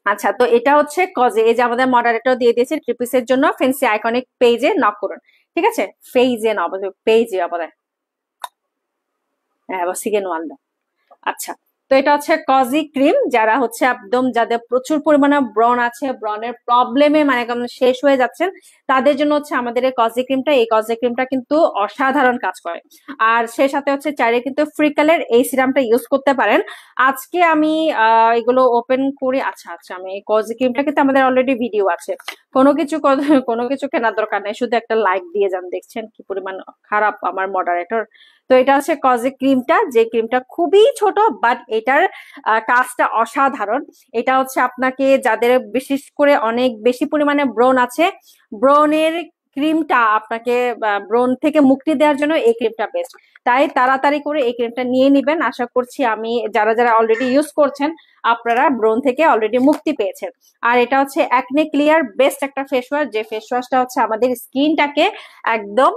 আচ্ছা, তো এটা হচ্ছে কজে, এই যে আমাদের মডারেটর দিয়ে দিয়েছে ট্রিপিসের জন্য। ফেন্সি আইকনিক পেজে নক করুন, ঠিক আছে? পেজে না, পেজে আবার হ্যাঁ সিগেন ওয়ান। আচ্ছা, তো এটা হচ্ছে কজি ক্রিম। যারা হচ্ছে একদম যাদের প্রচুর পরিমাণে ব্রণ আছে, ব্রণের প্রবলেমে মানে একদম শেষ হয়ে যাচ্ছেন, তাদের জন্য হচ্ছে আমাদের এই কজি ক্রিমটা। এই কজি ক্রিমটা কিন্তু অসাধারণ কাজ করে। আর সে সাথে হচ্ছে চাইলে কিন্তু ফ্রিকেলের এই সিরামটা ইউজ করতে পারেন। আজকে আমি এগুলো ওপেন করি। আচ্ছা আচ্ছা, আমি এই কজি ক্রিমটা কিন্তু আমাদের অলরেডি ভিডিও আছে, কোনো কিছু কেনার দরকার নেই, শুধু একটা লাইক দিয়ে যান। দেখছেন কি পরিমাণ খারাপ আমার মডারেটর। তো এটা হচ্ছে কজি ক্রিমটা, যে ক্রিমটা খুবই ছোট, বাট এটার কাজটা অসাধারণ। এটা হচ্ছে আপনাকে যাদের বিশেষ করে অনেক বেশি পরিমাণে ব্রণ আছে, ব্রণের ক্রিমটা আপনাকে ব্রণ থেকে মুক্তি দেওয়ার জন্য এই ক্রিমটা বেস্ট। তাই তাড়াতাড়ি করে এই ক্রিমটা নিয়ে নিবেন। আশা করছি আমি যারা যারা অলরেডি ইউজ করছেন আপনারা ব্রণ থেকে অলরেডি মুক্তি পেয়েছেন। আর এটা হচ্ছে অ্যাকনে ক্লিয়ার বেস্ট একটা ফেস ওয়াশ, যে ফেস ওয়াশটা হচ্ছে আমাদের স্কিনটাকে একদম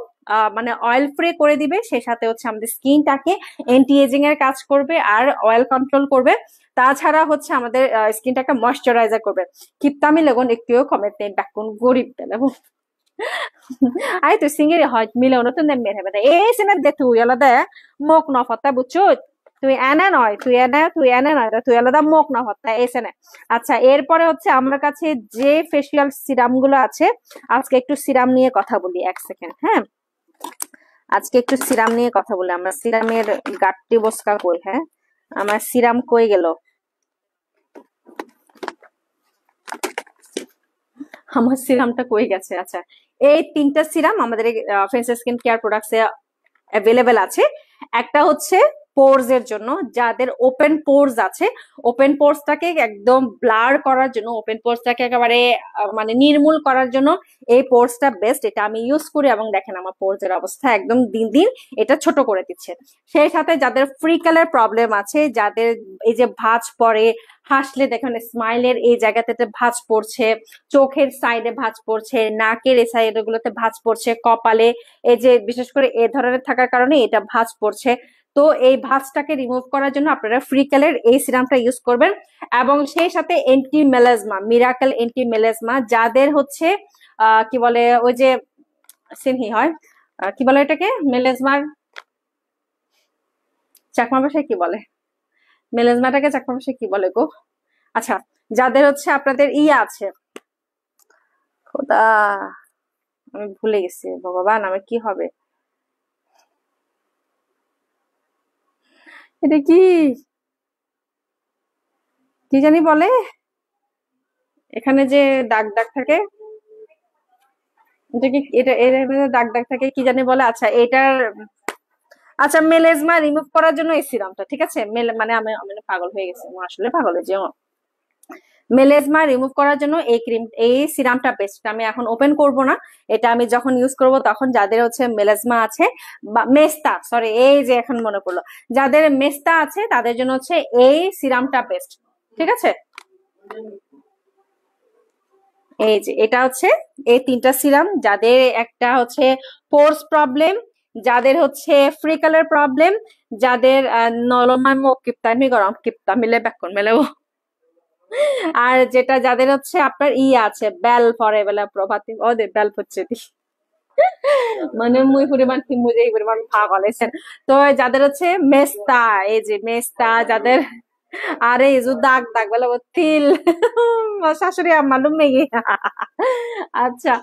মানে অয়েল ফ্রি করে দিবে, সে সাথে হচ্ছে আমাদের স্কিনটাকে এন্টি এজিং এর কাজ করবে আর অয়েল কন্ট্রোল করবে। তাছাড়া হচ্ছে আমাদের স্কিনটাকে ময়শ্চারাইজার করবে। কিপতামি লেগুন একটুও কমেন্ট নেই, ডাকুন গরিব দেবো আই তো সিঙ্গেরি হয় মিলে নতুন মেরে হবে এই সিনে দে তুই আলাদা মোক নফতা বুঝছো তুই এনে নয়, তুই আলাদা মুখ না হত্যা এসে নে। আচ্ছা, এরপরে হচ্ছে আমার কাছে যে ফেসিয়াল সিরাম গুলো আছে, আজকে একটু সিরাম নিয়ে কথা বলি, 1 সেকেন্ড। হ্যাঁ, আজকে একটু সিরাম নিয়ে কথা বলি। আমরা সিরামের গাট্টি বসকা কই? হ্যাঁ, আমার সিরাম কই গেল? আমার সিরামটা কই গেছে? আচ্ছা, এই 3টা সিরাম আমাদের ফেস স্কিন কেয়ার প্রোডাক্টসে অ্যাভেলেবেল আছে। একটা হচ্ছে পোরস এর জন্য, যাদের ওপেন পোরস আছে, ওপেন পোরসটাকে একদম ব্লার করার জন্য, ওপেন পোরসটাকে একেবারে মানে নির্মূল করার জন্য এই পোরসটা বেস্ট। এটা আমি ইউজ করি এবং দেখেন আমার পোরস এর অবস্থা একদম দিন দিন এটা ছোট করে দিচ্ছে। সেই সাথে যাদের ফ্রিকেলের প্রবলেম আছে, যাদের এই যে ভাঁজ পড়ে, হাসলে দেখেন স্মাইলের এই জায়গাতে ভাঁজ পড়ছে, চোখের সাইডে ভাঁজ পড়ছে, নাকের এই সাইড গুলোতে ভাঁজ পড়ছে, কপালে এই যে বিশেষ করে এ ধরনের থাকার কারণে এটা ভাঁজ পড়ছে। তো এই ভাঁজটাকে রিমুভ করার জন্য আপনারা ফ্রিকেলের এই সিরামটা ইউজ করবেন। এবং সেই সাথে anti melasma, miracle anti melasma, যাদের হচ্ছে কি বলে ওই যে সিনহি হয়, কি বলে এটাকে, মেলাজমার চাকমা ভাষায় কি বলে? মেলাজমাটাকে চাকমা ভাষায় কি বলে গো? আচ্ছা, যাদের হচ্ছে আপনাদের আছে, খোদা আমি ভুলে গেছি, ভগবান আমার কি হবে, এটা কি কি জানি বলে, এখানে যে দাগ দাগ থাকে, এটা কি, এর মধ্যে দাগ দাগ থাকে, কি জানি বলে। আচ্ছা, এটার, আচ্ছা, মেলেজমা রিমুভ করার জন্য এই সিরামটা, ঠিক আছে। মানে আমি আমি পাগল হয়ে গেছি, আমি আসলে পাগল হয়ে যাই। মেলেজমা রিমুভ করার জন্য এই সিরামটা বেস্ট। আমি এখন ওপেন করব না, এটা আমি যখন ইউজ করব তখন যাদের হচ্ছে মেলেজমা আছে বা মেস্তা, সরি এই যে এখন মনে পড়লো, যাদের মেস্তা আছে তাদের জন্য হচ্ছে এই সিরামটা বেস্ট, ঠিক আছে। এই যে এটা হচ্ছে এই 3টা সিরাম, যাদের একটা হচ্ছে পোর্স প্রবলেম, যাদের হচ্ছে ফ্রিকালের প্রবলেম, যাদের নলমাম কিপ্তামি গরম কিপ্তা মিলে বেকন মেলেও, আর যেটা যাদের হচ্ছে আপনার আছে বেল ফরে বেলা প্রভাতি ওদের বেল হচ্ছে মানে মুই পরিমাণ মুই এই পরিমাণ পাগল হয়েছেন। তো যাদের হচ্ছে মেস্তা, এই যে মেস্তা যাদের, আরে এই যে দাগ দাগ বেলা তিল শাশুড়ি মালুম নেই। আচ্ছা,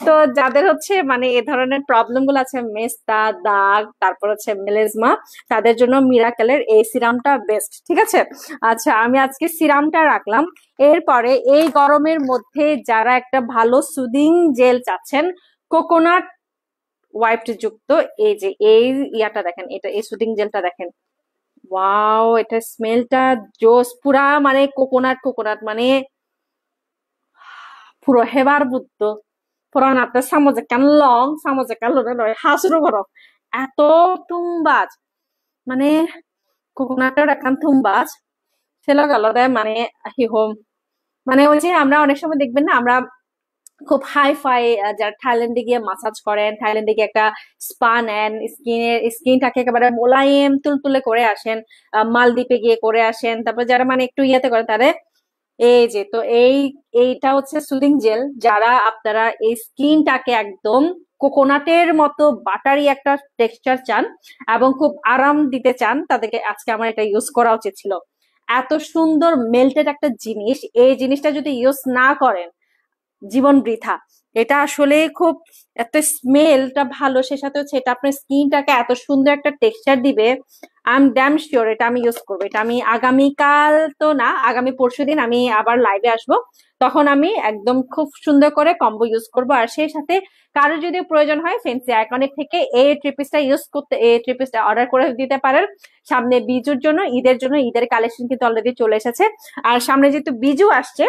তো যাদের হচ্ছে মানে এ ধরনের প্রবলেম গুলো আছে, মেস্তা, দাগ, তারপর হচ্ছে মেলেজমা, তাদের জন্য মিরাকেলের এই সিরামটা বেস্ট, ঠিক আছে। আচ্ছা, আমি আজকে সিরামটা রাখলাম। এরপরে এই গরমের মধ্যে যারা একটা ভালো সুদিং জেল চাচ্ছেন, কোকোনাট ওয়াইপ যুক্ত, এই যে এই ইয়াটা দেখেন, এটা এই সুদিং জেলটা দেখেন, ওয়াও, এটা স্মেলটা জোস পুরা, মানে কোকোনাট কোকোনাট মানে পুরো হেবার বুদ্ধ পুরা নাতে সামজে কান লং সামজে কান লয় হাসুরো ঘর এত তুমবাজ, মানে কোকোনাটের একান তুমবাজ ছেলে গেল দেয়, মানে হিহোম, মানে ওই যে আমরা অনেক সময় দেখবেন না, আমরা খুব হাই ফাই যারা থাইল্যান্ডে গিয়ে মাসাজ করেন, থাইল্যান্ডে গিয়ে একটা স্পা নেন, স্কিনটাকে একেবারে মোলায়েম তুলতুলে করে আসেন, মালদ্বীপে গিয়ে করে আসেন, তারপর যারা মানে একটু ইয়াতে করেন তাদের, এই যে তো এইটা হচ্ছে সুদিং জেল, যারা আপনারা এই স্কিনটাকে একদম কোকোনাটের মতো বাটারি একটা টেক্সচার চান এবং খুব আরাম দিতে চান, তাদেরকে আজকে আমার এটা ইউজ করা উচিত ছিল। এত সুন্দর মেল্টেড একটা জিনিস, এই জিনিসটা যদি ইউজ না করেন জীবন বৃথা। এটা আসলে খুব, এত স্মেলটা ভালো, সে সাথে হচ্ছে এটা আপনার স্কিনটাকে এত সুন্দর একটা টেক্সচার দিবে। আই এম ড্যাম শিওর এটা আমি ইউজ করবো। এটা আমি আগামীকাল তো না, আগামী পরশুদিন আমি আবার লাইভে আসবো, তখন আমি একদম খুব সুন্দর করে কম্বো ইউজ করবো। আর সেই সাথে কারো যদি প্রয়োজন হয় ফেন্সি আইকনিক থেকে এই ট্রিপিসটা ইউজ করতে, এই ট্রিপিসটা অর্ডার করে দিতে পারেন। সামনে বিজুর জন্য, ঈদের জন্য, ঈদের কালেকশন কিন্তু অলরেডি চলে এসেছে। আর সামনে যেহেতু বিজু আসছে,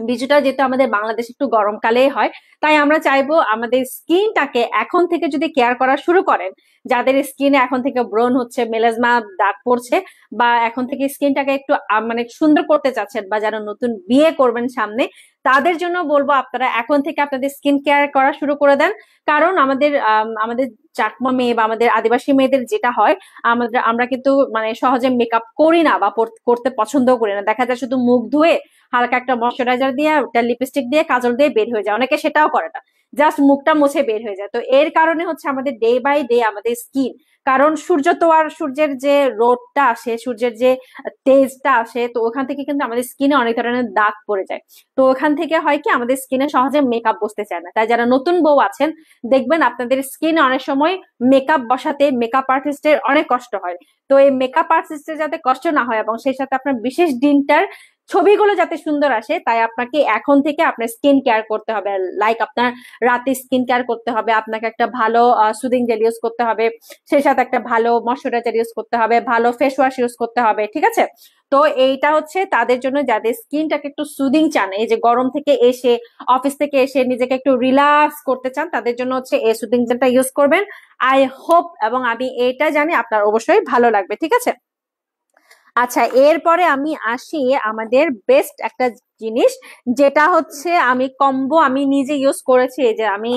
বিজুটা যেহেতু আমাদের বাংলাদেশে একটু গরমকালেই হয়, তাই আমরা চাইবো আমাদের স্কিনটাকে এখন থেকে যদি কেয়ার করা শুরু করেন, যাদের স্কিনে এখন থেকে ব্রণ হচ্ছে, মেলাজমা দাগ পড়ছে, বা এখন থেকে স্কিনটাকে একটু মানে সুন্দর করতে চাচ্ছেন, বা যারা নতুন বিয়ে করবেন সামনে, তাদের জন্য বলবো আপনারা এখন থেকে আপনাদের স্কিন কেয়ার করা শুরু করে দেন। কারণ আমাদের চাকমা মেয়ে বা আমাদের আদিবাসী মেয়েদের যেটা হয়, আমরা কিন্তু মানে সহজে মেকআপ করি না বা করতে পছন্দ করি না। দেখা যায় শুধু মুখ ধুয়ে হালকা একটা ময়শ্চারাইজার দিয়ে, ওটা লিপস্টিক দিয়ে, কাজল দিয়ে বের হয়ে যায়, অনেকে সেটাও করে না। জাস্ট মুখটা মুছে বের হয়ে যায়। তো এর কারণে হচ্ছে আমাদের ডে বাই ডে আমাদের স্কিন, কারণ সূর্য তো আর সূর্যের যে রোদটা আসে, সূর্যের যে তেজটা আসে, তো ওখান থেকে কিন্তু আমাদের স্কিনে অনেক ধরনের দাগ পড়ে যায়। তো ওখান থেকে হয় কি আমাদের স্কিনে সহজে মেকআপ বসতে চায় না। তাই যারা নতুন বউ আছেন দেখবেন আপনাদের স্কিনে অনেক সময় মেকআপ বসাতে মেকআপ আর্টিস্টের অনেক কষ্ট হয়। তো এই মেকআপ আর্টিস্টের যাতে কষ্ট না হয় এবং সেই সাথে আপনার বিশেষ দিনটার ছবিগুলো যাতে সুন্দর আসে, তাই আপনাকে এখন থেকে আপনার স্কিন কেয়ার করতে হবে। লাইক আপনার রাতে স্কিন কেয়ার করতে হবে, আপনাকে একটা ভালো সুদিং জেল ইউজ করতে হবে, সেই সাথে একটা ভালো ময়শ্চারাইজার ইউজ করতে হবে, ভালো ফেস ওয়াশ ইউজ করতে হবে, ঠিক আছে? তো এইটা হচ্ছে তাদের জন্য যাদের স্কিনটাকে একটু সুদিং চান, এই যে গরম থেকে এসে অফিস থেকে এসে নিজেকে একটু রিল্যাক্স করতে চান, তাদের জন্য হচ্ছে এই সুদিং জেলটা ইউজ করবেন। আই হোপ এবং আমি এটা জানি আপনার অবশ্যই ভালো লাগবে, ঠিক আছে? আচ্ছা, এরপরে আমি আসি আমাদের বেস্ট একটা জিনিস, যেটা হচ্ছে আমি কম্বো আমি নিজে ইউজ করেছি। এই যে আমি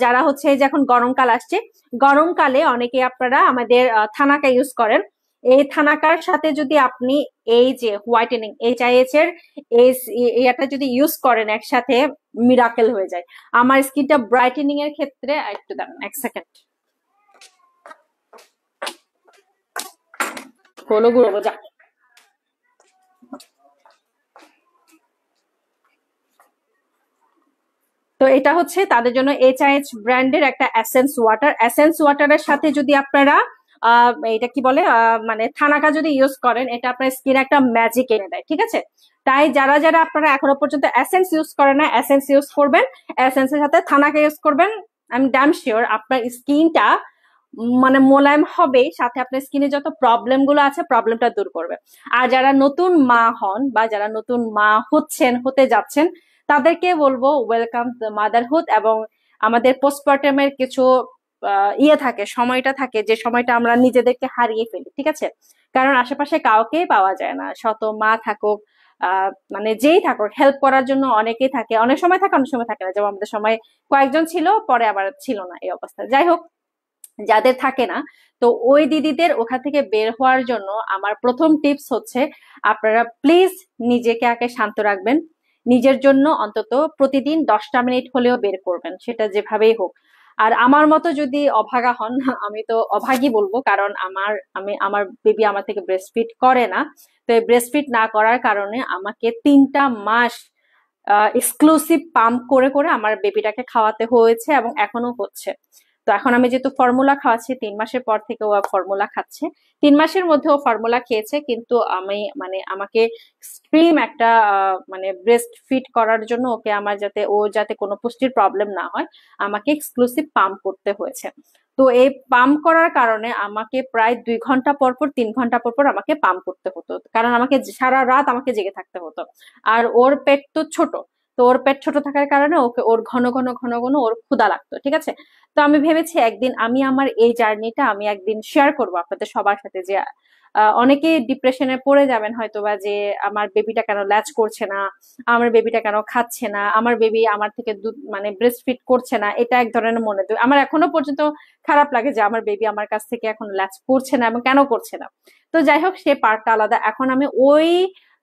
যারা হচ্ছে যে এখন গরমকাল আসছে, গরমকালে অনেকে আপনারা আমাদের থানাকা ইউজ করেন। এই থানাকার সাথে যদি আপনি এই যে হোয়াইটেনিং HIH এর এই এটা যদি ইউজ করেন একসাথে, মিরাকেল হয়ে যায়। আমার স্কিনটা ব্রাইটেনিং এর ক্ষেত্রে একটু দাঁড়ান, এক সেকেন্ড, হলো গুঁড়ো যা। তো এটা হচ্ছে তাদের জন্য HIH ব্র্যান্ডের একটা এসেন্স ওয়াটার। এসেন্স ওয়াটারের সাথে যদি আপনারা এটা কি বলে মানে থানাকা যদি ইউজ করেন, এটা আপনার স্কিনে একটা ম্যাজিক এনে দেয়, ঠিক আছে? তাই যারা যারা আপনারা এখনো পর্যন্ত এসেন্স ইউজ করেন না, এসেন্স ইউজ করবেন, এসেন্সের সাথে থানাকা ইউজ করবেন। আমি ড্যাম শিওর আপনার স্কিনটা মানে মোলায়েম হবে, সাথে আপনার স্কিনে যত প্রবলেম গুলো আছে প্রবলেমটা দূর করবে। আর যারা নতুন মা হন বা যারা নতুন মা হচ্ছেন, হতে যাচ্ছেন, তাদেরকে বলবো ওয়েলকাম মাদারহুড। এবং আমাদের পোস্টপার্টামের কিছু ইয়ে থাকে, সময়টা থাকে যে সময়টা আমরা নিজেদেরকে হারিয়ে ফেলি, ঠিক আছে? কারণ আশেপাশে কাউকে পাওয়া যায় না, শত মা থাকুক মানে যেই থাকুক, হেল্প করার জন্য অনেকেই থাকে, অনেক সময় থাকে অনেক সময় থাকে না। যেমন আমাদের সময় কয়েকজন ছিল, পরে আবার ছিল না, এই অবস্থা। যাই হোক, যাদের থাকে না, তো ওই দিদিদের ওখান থেকে বের হওয়ার জন্য আমার প্রথম টিপস হচ্ছে আপনারা প্লিজ নিজেকে আগে শান্ত রাখবেন। নিজের জন্য অন্তত প্রতিদিন 10টা মিনিট হলেও বের করবেন, সেটা যেভাবেই হোক। আর আমার মতো যদি অভাগা হন, আমি তো অভাগী বলবো, কারণ আমার বেবি আমার থেকে ব্রেস্ট ফিড করে না। তো এই ব্রেস্ট ফিড না করার কারণে আমাকে 3টা মাস এক্সক্লুসিভ পাম্প করে করে আমার বেবিটাকে খাওয়াতে হয়েছে এবং এখনো হচ্ছে। তো এখন আমি যেহেতু ফর্মুলা খাওয়াচ্ছি, 3 মাসের পর থেকে ও ফর্মুলা খাচ্ছে। 3 মাসের মধ্যে ও ফর্মুলা খেয়েছে, কিন্তু আমি মানে আমাকে এক্সট্রিম একটা মানে ব্রেস্ট ফিড করার জন্য ওকে আমার যাতে কোনো পুষ্টির প্রবলেম না হয়, আমাকে এক্সক্লুসিভ পাম্প করতে হয়েছে। তো এই পাম্প করার কারণে আমাকে প্রায় 2 ঘন্টা পর পর 3 ঘন্টা পর পর আমাকে পাম্প করতে হতো, কারণ আমাকে সারা রাত আমাকে জেগে থাকতে হতো। আর ওর পেট তো ছোট, তো ওর পেট ছোট থাকার কারণে ওকে ওর ঘন ঘন ঘন ঘন ওর ক্ষুধা লাগতো, ঠিক আছে? তো আমি ভেবেছি একদিন আমি আমার এই জার্নিটা আমি একদিন শেয়ার করব আপনাদের সবার সাথে, যে অনেকে ডিপ্রেশনে পড়ে যাবেন হয়তো, বা যে আমার বেবিটা কেন ল্যাচ করছে না, আমার বেবিটা কেন খাচ্ছে না, আমার বেবি আমার থেকে দুধ মানে ব্রেস্ট ফিড করছে না, এটা এক ধরনের মনে আমার এখনো পর্যন্ত খারাপ লাগে যে আমার বেবি আমার কাছ থেকে এখন ল্যাচ করছে না এবং কেন করছে না। তো যাই হোক, সে পার্টটা আলাদা। এখন আমি ওই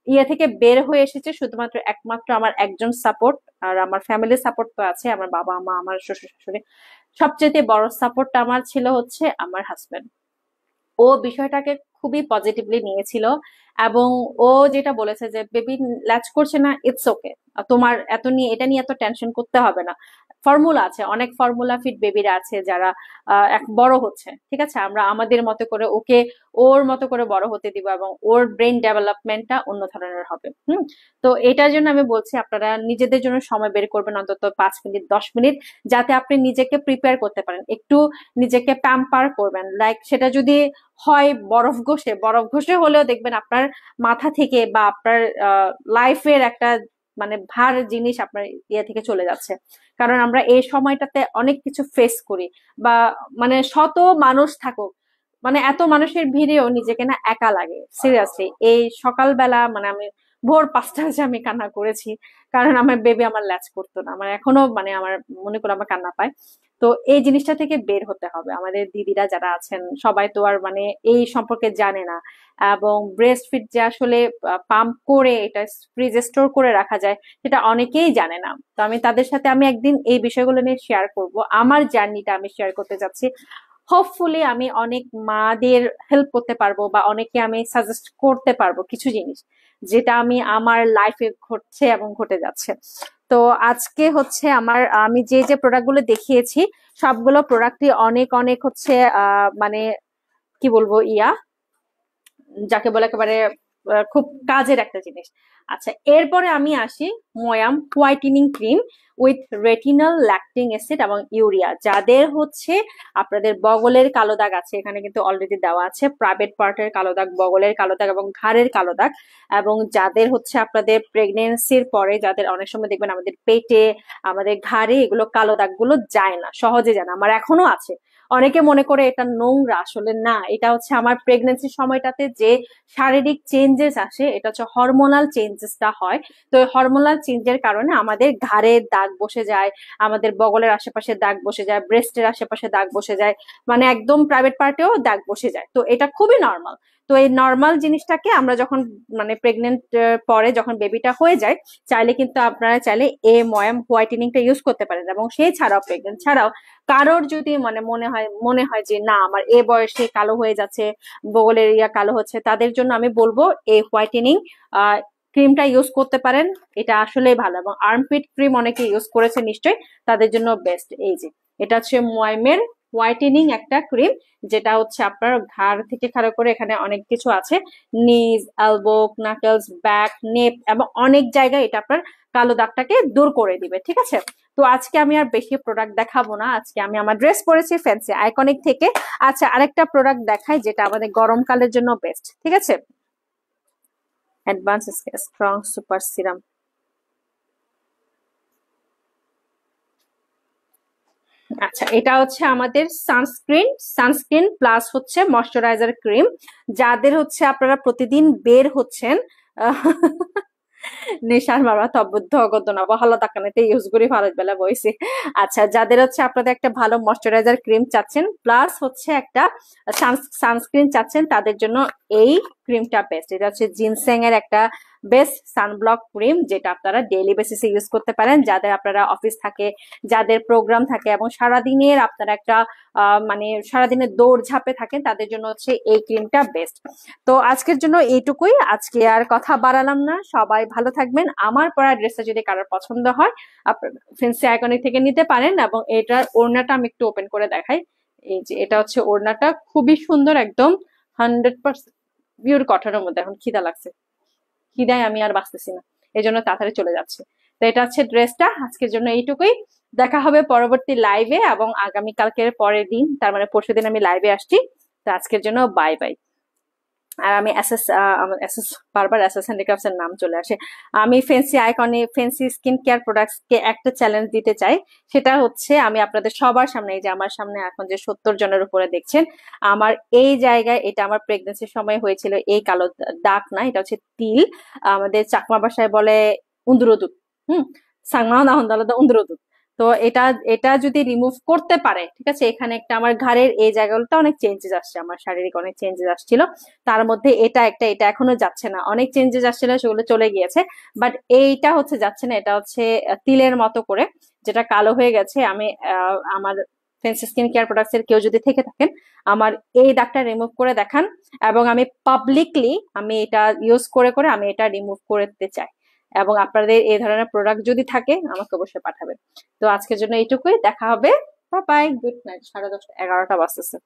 ইয়ে থেকে বের হয়ে এসেছে শুধুমাত্র একমাত্র আমার একজন সাপোর্ট, আর আমার ফ্যামিলির সাপোর্ট তো আছে, আমার বাবা মা, আমার শ্বশুর শাশুড়ি। সবচেয়ে বড় সাপোর্টটা আমার ছিল হচ্ছে আমার হাজবেন্ড। ও বিষয়টাকে খুবই পজিটিভলি নিয়েছিল এবং ও যেটা বলেছে যে বেবি ল্যাচ করছে না, ইটস ওকে, তোমার এটা নিয়ে এত টেনশন করতে হবে না। ফর্মুলা আছে, অনেক ফর্মুলা ফিট বেবিরা আছে যারা এক বড় হচ্ছে, ঠিক আছে? আমরা আমাদের মতো করে ওকে ওর মতো করে বড় হতে দিব এবং ওর ব্রেন ডেভেলপমেন্টটা অন্য ধরনের হবে। তো এটার জন্য আমি বলছি আপনারা নিজেদের জন্য সময় বের করবেন, অন্তত 5 মিনিট 10 মিনিট, যাতে আপনি নিজেকে প্রিপেয়ার করতে পারেন, একটু নিজেকে প্যাম্পার করবেন। লাইক সেটা যদি হয় বরফ ঘষে হলেও দেখবেন আপনার মাথা থেকে বা আপনার লাইফের একটা মানে ভার জিনিস আপনার ইয়ে থেকে চলে যাচ্ছে। কারণ আমরা এই সময়টাতে অনেক কিছু ফেস করি, বা মানে শত মানুষ থাকুক, মানে এত মানুষের ভিড়েও নিজেকে না একা লাগে সিরিয়াসলি। এই সকালবেলা মানে আমি ভোর 5টা বাজে আমি কান্না করেছি, কারণ আমার বেবি আমার ল্যাচ করতো না। আমার এখনো মানে আমার মনে করে আমার কান্না পায়। তো এই জিনিসটা থেকে বের হতে হবে। আমাদের দিদিরা যারা আছেন সবাই তো আর মানে এই সম্পর্কে জানে না, এবং ব্রেস্ট ফিড যে আসলে পাম্প করে এটা ফ্রিজে স্টোর করে রাখা যায় সেটা অনেকেই জানে না। তো আমি তাদের সাথে আমি একদিন এই বিষয়গুলো নিয়ে শেয়ার করব, আমার জার্নিটা আমি শেয়ার করতে যাচ্ছি। হোপফুলি আমি অনেক মাদের হেল্প করতে পারবো, বা অনেকে আমি সাজেস্ট করতে পারবো কিছু জিনিস যেটা আমি আমার লাইফে ঘটছে এবং ঘটে যাচ্ছে। তো আজকে হচ্ছে আমি যে যে প্রোডাক্ট গুলো দেখিয়েছি সবগুলো প্রোডাক্টই অনেক অনেক হচ্ছে মানে কি বলবো যাকে বলে একেবারে খুব কাজের একটা জিনিস। আচ্ছা, এরপরে আমি আসি ময়াম whitening cream with retinal lactic acid এবং ইউরিয়া। যাদের হচ্ছে আপনাদের বগলের কালো দাগ আছে, এখানে কিন্তু অলরেডি দেওয়া আছে প্রাইভেট পার্টের কালো দাগ, বগলের কালো দাগ এবং ঘাড়ের কালো দাগ, এবং যাদের হচ্ছে আপনাদের প্রেগনেন্সির পরে যাদের অনেক সময় দেখবেন আমাদের পেটে আমাদের ঘাড়ে এগুলো কালো দাগগুলো যায় না, সহজে যায় না, আমার এখনো আছে। অনেকে মনে করে এটা নোংরা, আসলে না, এটা হচ্ছে আমার প্রেগনেন্সির সময়টাতে যে শারীরিক চেঞ্জেস আসে, এটা হচ্ছে হরমোনাল চেঞ্জেসটা হয়। তো হরমোনাল চেঞ্জের কারণে আমাদের ঘাড়ের দাগ বসে যায়, আমাদের বগলের আশেপাশে দাগ বসে যায়, ব্রেস্টের আশেপাশে দাগ বসে যায়, মানে একদম প্রাইভেট পার্টেও দাগ বসে যায়। তো এটা খুবই নর্মাল। তো এই নর্মাল জিনিসটাকে আমরা যখন মানে প্রেগনেন্ট পরে যখন বেবিটা হয়ে যায়, চাইলে কিন্তু আপনারা চাইলে এই ময়াম হোয়াইটেনিংটা ইউজ করতে পারেন। এবং সেই ছাড়াও প্রেগনেন্ট ছাড়াও কারোর যদি মানে মনে হয় যে না আমার এ বয়সে কালো হয়ে যাচ্ছে, বগলের কালো হচ্ছে, তাদের জন্য আমি বলবো এই হোয়াইটেনিং ক্রিমটা ইউজ করতে পারেন। এটা আসলেই ভালো। এবং আর্মপিট ক্রিম অনেকে ইউজ করেছে নিশ্চয়ই, তাদের জন্য বেস্ট। এই যে এটা হচ্ছে ময়ামের হোয়াইটেনিং একটা ক্রিম, যেটা হচ্ছে আপনার ঘাড় থেকে খাড়া করে এখানে অনেক কিছু আছে, নিজ, এলবো, নাকলস, ব্যাক, নেপ এবং অনেক জায়গায় এটা আপনার কালো দাগটাকে দূর করে দিবে। ঠিক আছে, তো আজকে আমি আর বেশি প্রোডাক্ট দেখাবো না। আজকে আমি আমার ড্রেস পরেছি ফ্যান্সি আইকনিক থেকে। আচ্ছা, আরেকটা প্রোডাক্ট দেখাই যেটা আমাদের গরমকালের জন্য বেস্ট। ঠিক আছে, অ্যাডভান্স স্ট্রং সুপার সিরাম। আচ্ছা, এটা হচ্ছে আমাদের সানস্ক্রিন প্লাস হচ্ছে ময়শ্চারাইজার ক্রিম। যাদের হচ্ছে আপনারা প্রতিদিন বের হচ্ছেন নেশার মারা তবদ্ধ অগদ্য না বহালা তাকানেতে ইউজ করি ভারত বেলা বইছি। আচ্ছা, যাদের হচ্ছে আপনাদের একটা ভালো ময়শ্চারাইজার ক্রিম চাচ্ছেন প্লাস হচ্ছে একটা সানস্ক্রিন চাচ্ছেন, তাদের জন্য এই ক্রিমটা বেস্ট। এটা হচ্ছে জিনসেং এর একটা বেস্ট সানব্লক ক্রিম, যেটা আপনারা ডেইলি বেসিসে ইউজ করতে পারেন। যাদের আপনারা অফিস থাকে, যাদের প্রোগ্রাম থাকে এবং সারাদিনের আপনারা একটা মানে সারাদিনের দৌড় ঝাঁপে থাকেন, তাদের জন্য হচ্ছে এই ক্রিমটা বেস্ট। তো আজকের জন্য এইটুকুই, আজকে আর কথা বাড়ালাম না। সবাই ভালো থাকবেন। আমার পরা ড্রেসটা যদি কারোর পছন্দ হয় আপনার ফ্যান্সি আইকনিক থেকে নিতে পারেন। এবং এটার ওড়নাটা আমি একটু ওপেন করে দেখাই। এই যে এটা হচ্ছে ওড়নাটা, খুবই সুন্দর, একদম 100% পিওর কটনের মধ্যে। এখন খিদা লাগছে, খিদায় আমি আর বাঁচতেছি না, এই জন্য তাড়াতাড়ি চলে যাচ্ছে। তো এটা হচ্ছে ড্রেসটা, আজকের জন্য এইটুকুই। দেখা হবে পরবর্তী লাইভে এবং আগামীকালকের পরের দিন, তার মানে পরশুদিন আমি লাইভে আসছি। তো আজকের জন্য বাই বাই। আর আমি বারবার এসএস হ্যান্ডিক্রাফটস এর নাম চলে আসে। আমি ফেন্সি স্কিন কেয়ার প্রোডাক্টস কে একটা চ্যালেঞ্জ দিতে চাই। সেটা হচ্ছে আমি আপনাদের সবার সামনে, এই যে আমার সামনে এখন যে 70 জনের উপরে দেখছেন, আমার এই জায়গায় এটা আমার প্রেগনেন্সির সময় হয়েছিল। এই কালো দাগ না, এটা হচ্ছে তিল, আমাদের চাকমা ভাষায় বলে উন্দুরদুত। সাংমা না হন্দালদা উন্দুরদুত। তো এটা এটা যদি রিমুভ করতে পারে, ঠিক আছে, এখানে একটা আমার ঘাড়ের এই জায়গাগুলোতে অনেক চেঞ্জেস আসছে, আমার শারীরিক অনেক চেঞ্জেস আসছিল। তার মধ্যে এটা এখনো যাচ্ছে না, অনেক চেঞ্জেস আসছিল সেগুলো চলে গিয়েছে, বাট এইটা হচ্ছে যাচ্ছে না। এটা হচ্ছে তিলের মতো করে যেটা কালো হয়ে গেছে। আমি আমার ফেন্সি স্কিন কেয়ার প্রোডাক্টস এর কেউ যদি থেকে থাকেন, আমার এই দাগটা রিমুভ করে দেখান, এবং আমি পাবলিকলি আমি এটা ইউজ করে করে আমি এটা রিমুভ করতে চাই। এবং আপনাদের এই ধরনের প্রোডাক্ট যদি থাকে আমাকে অবশ্যই পাঠাবেন। তো আজকের জন্য এইটুকুই, দেখা হবে, বাই বাই, গুড নাইট। 10:30 11টা বাজতেছে।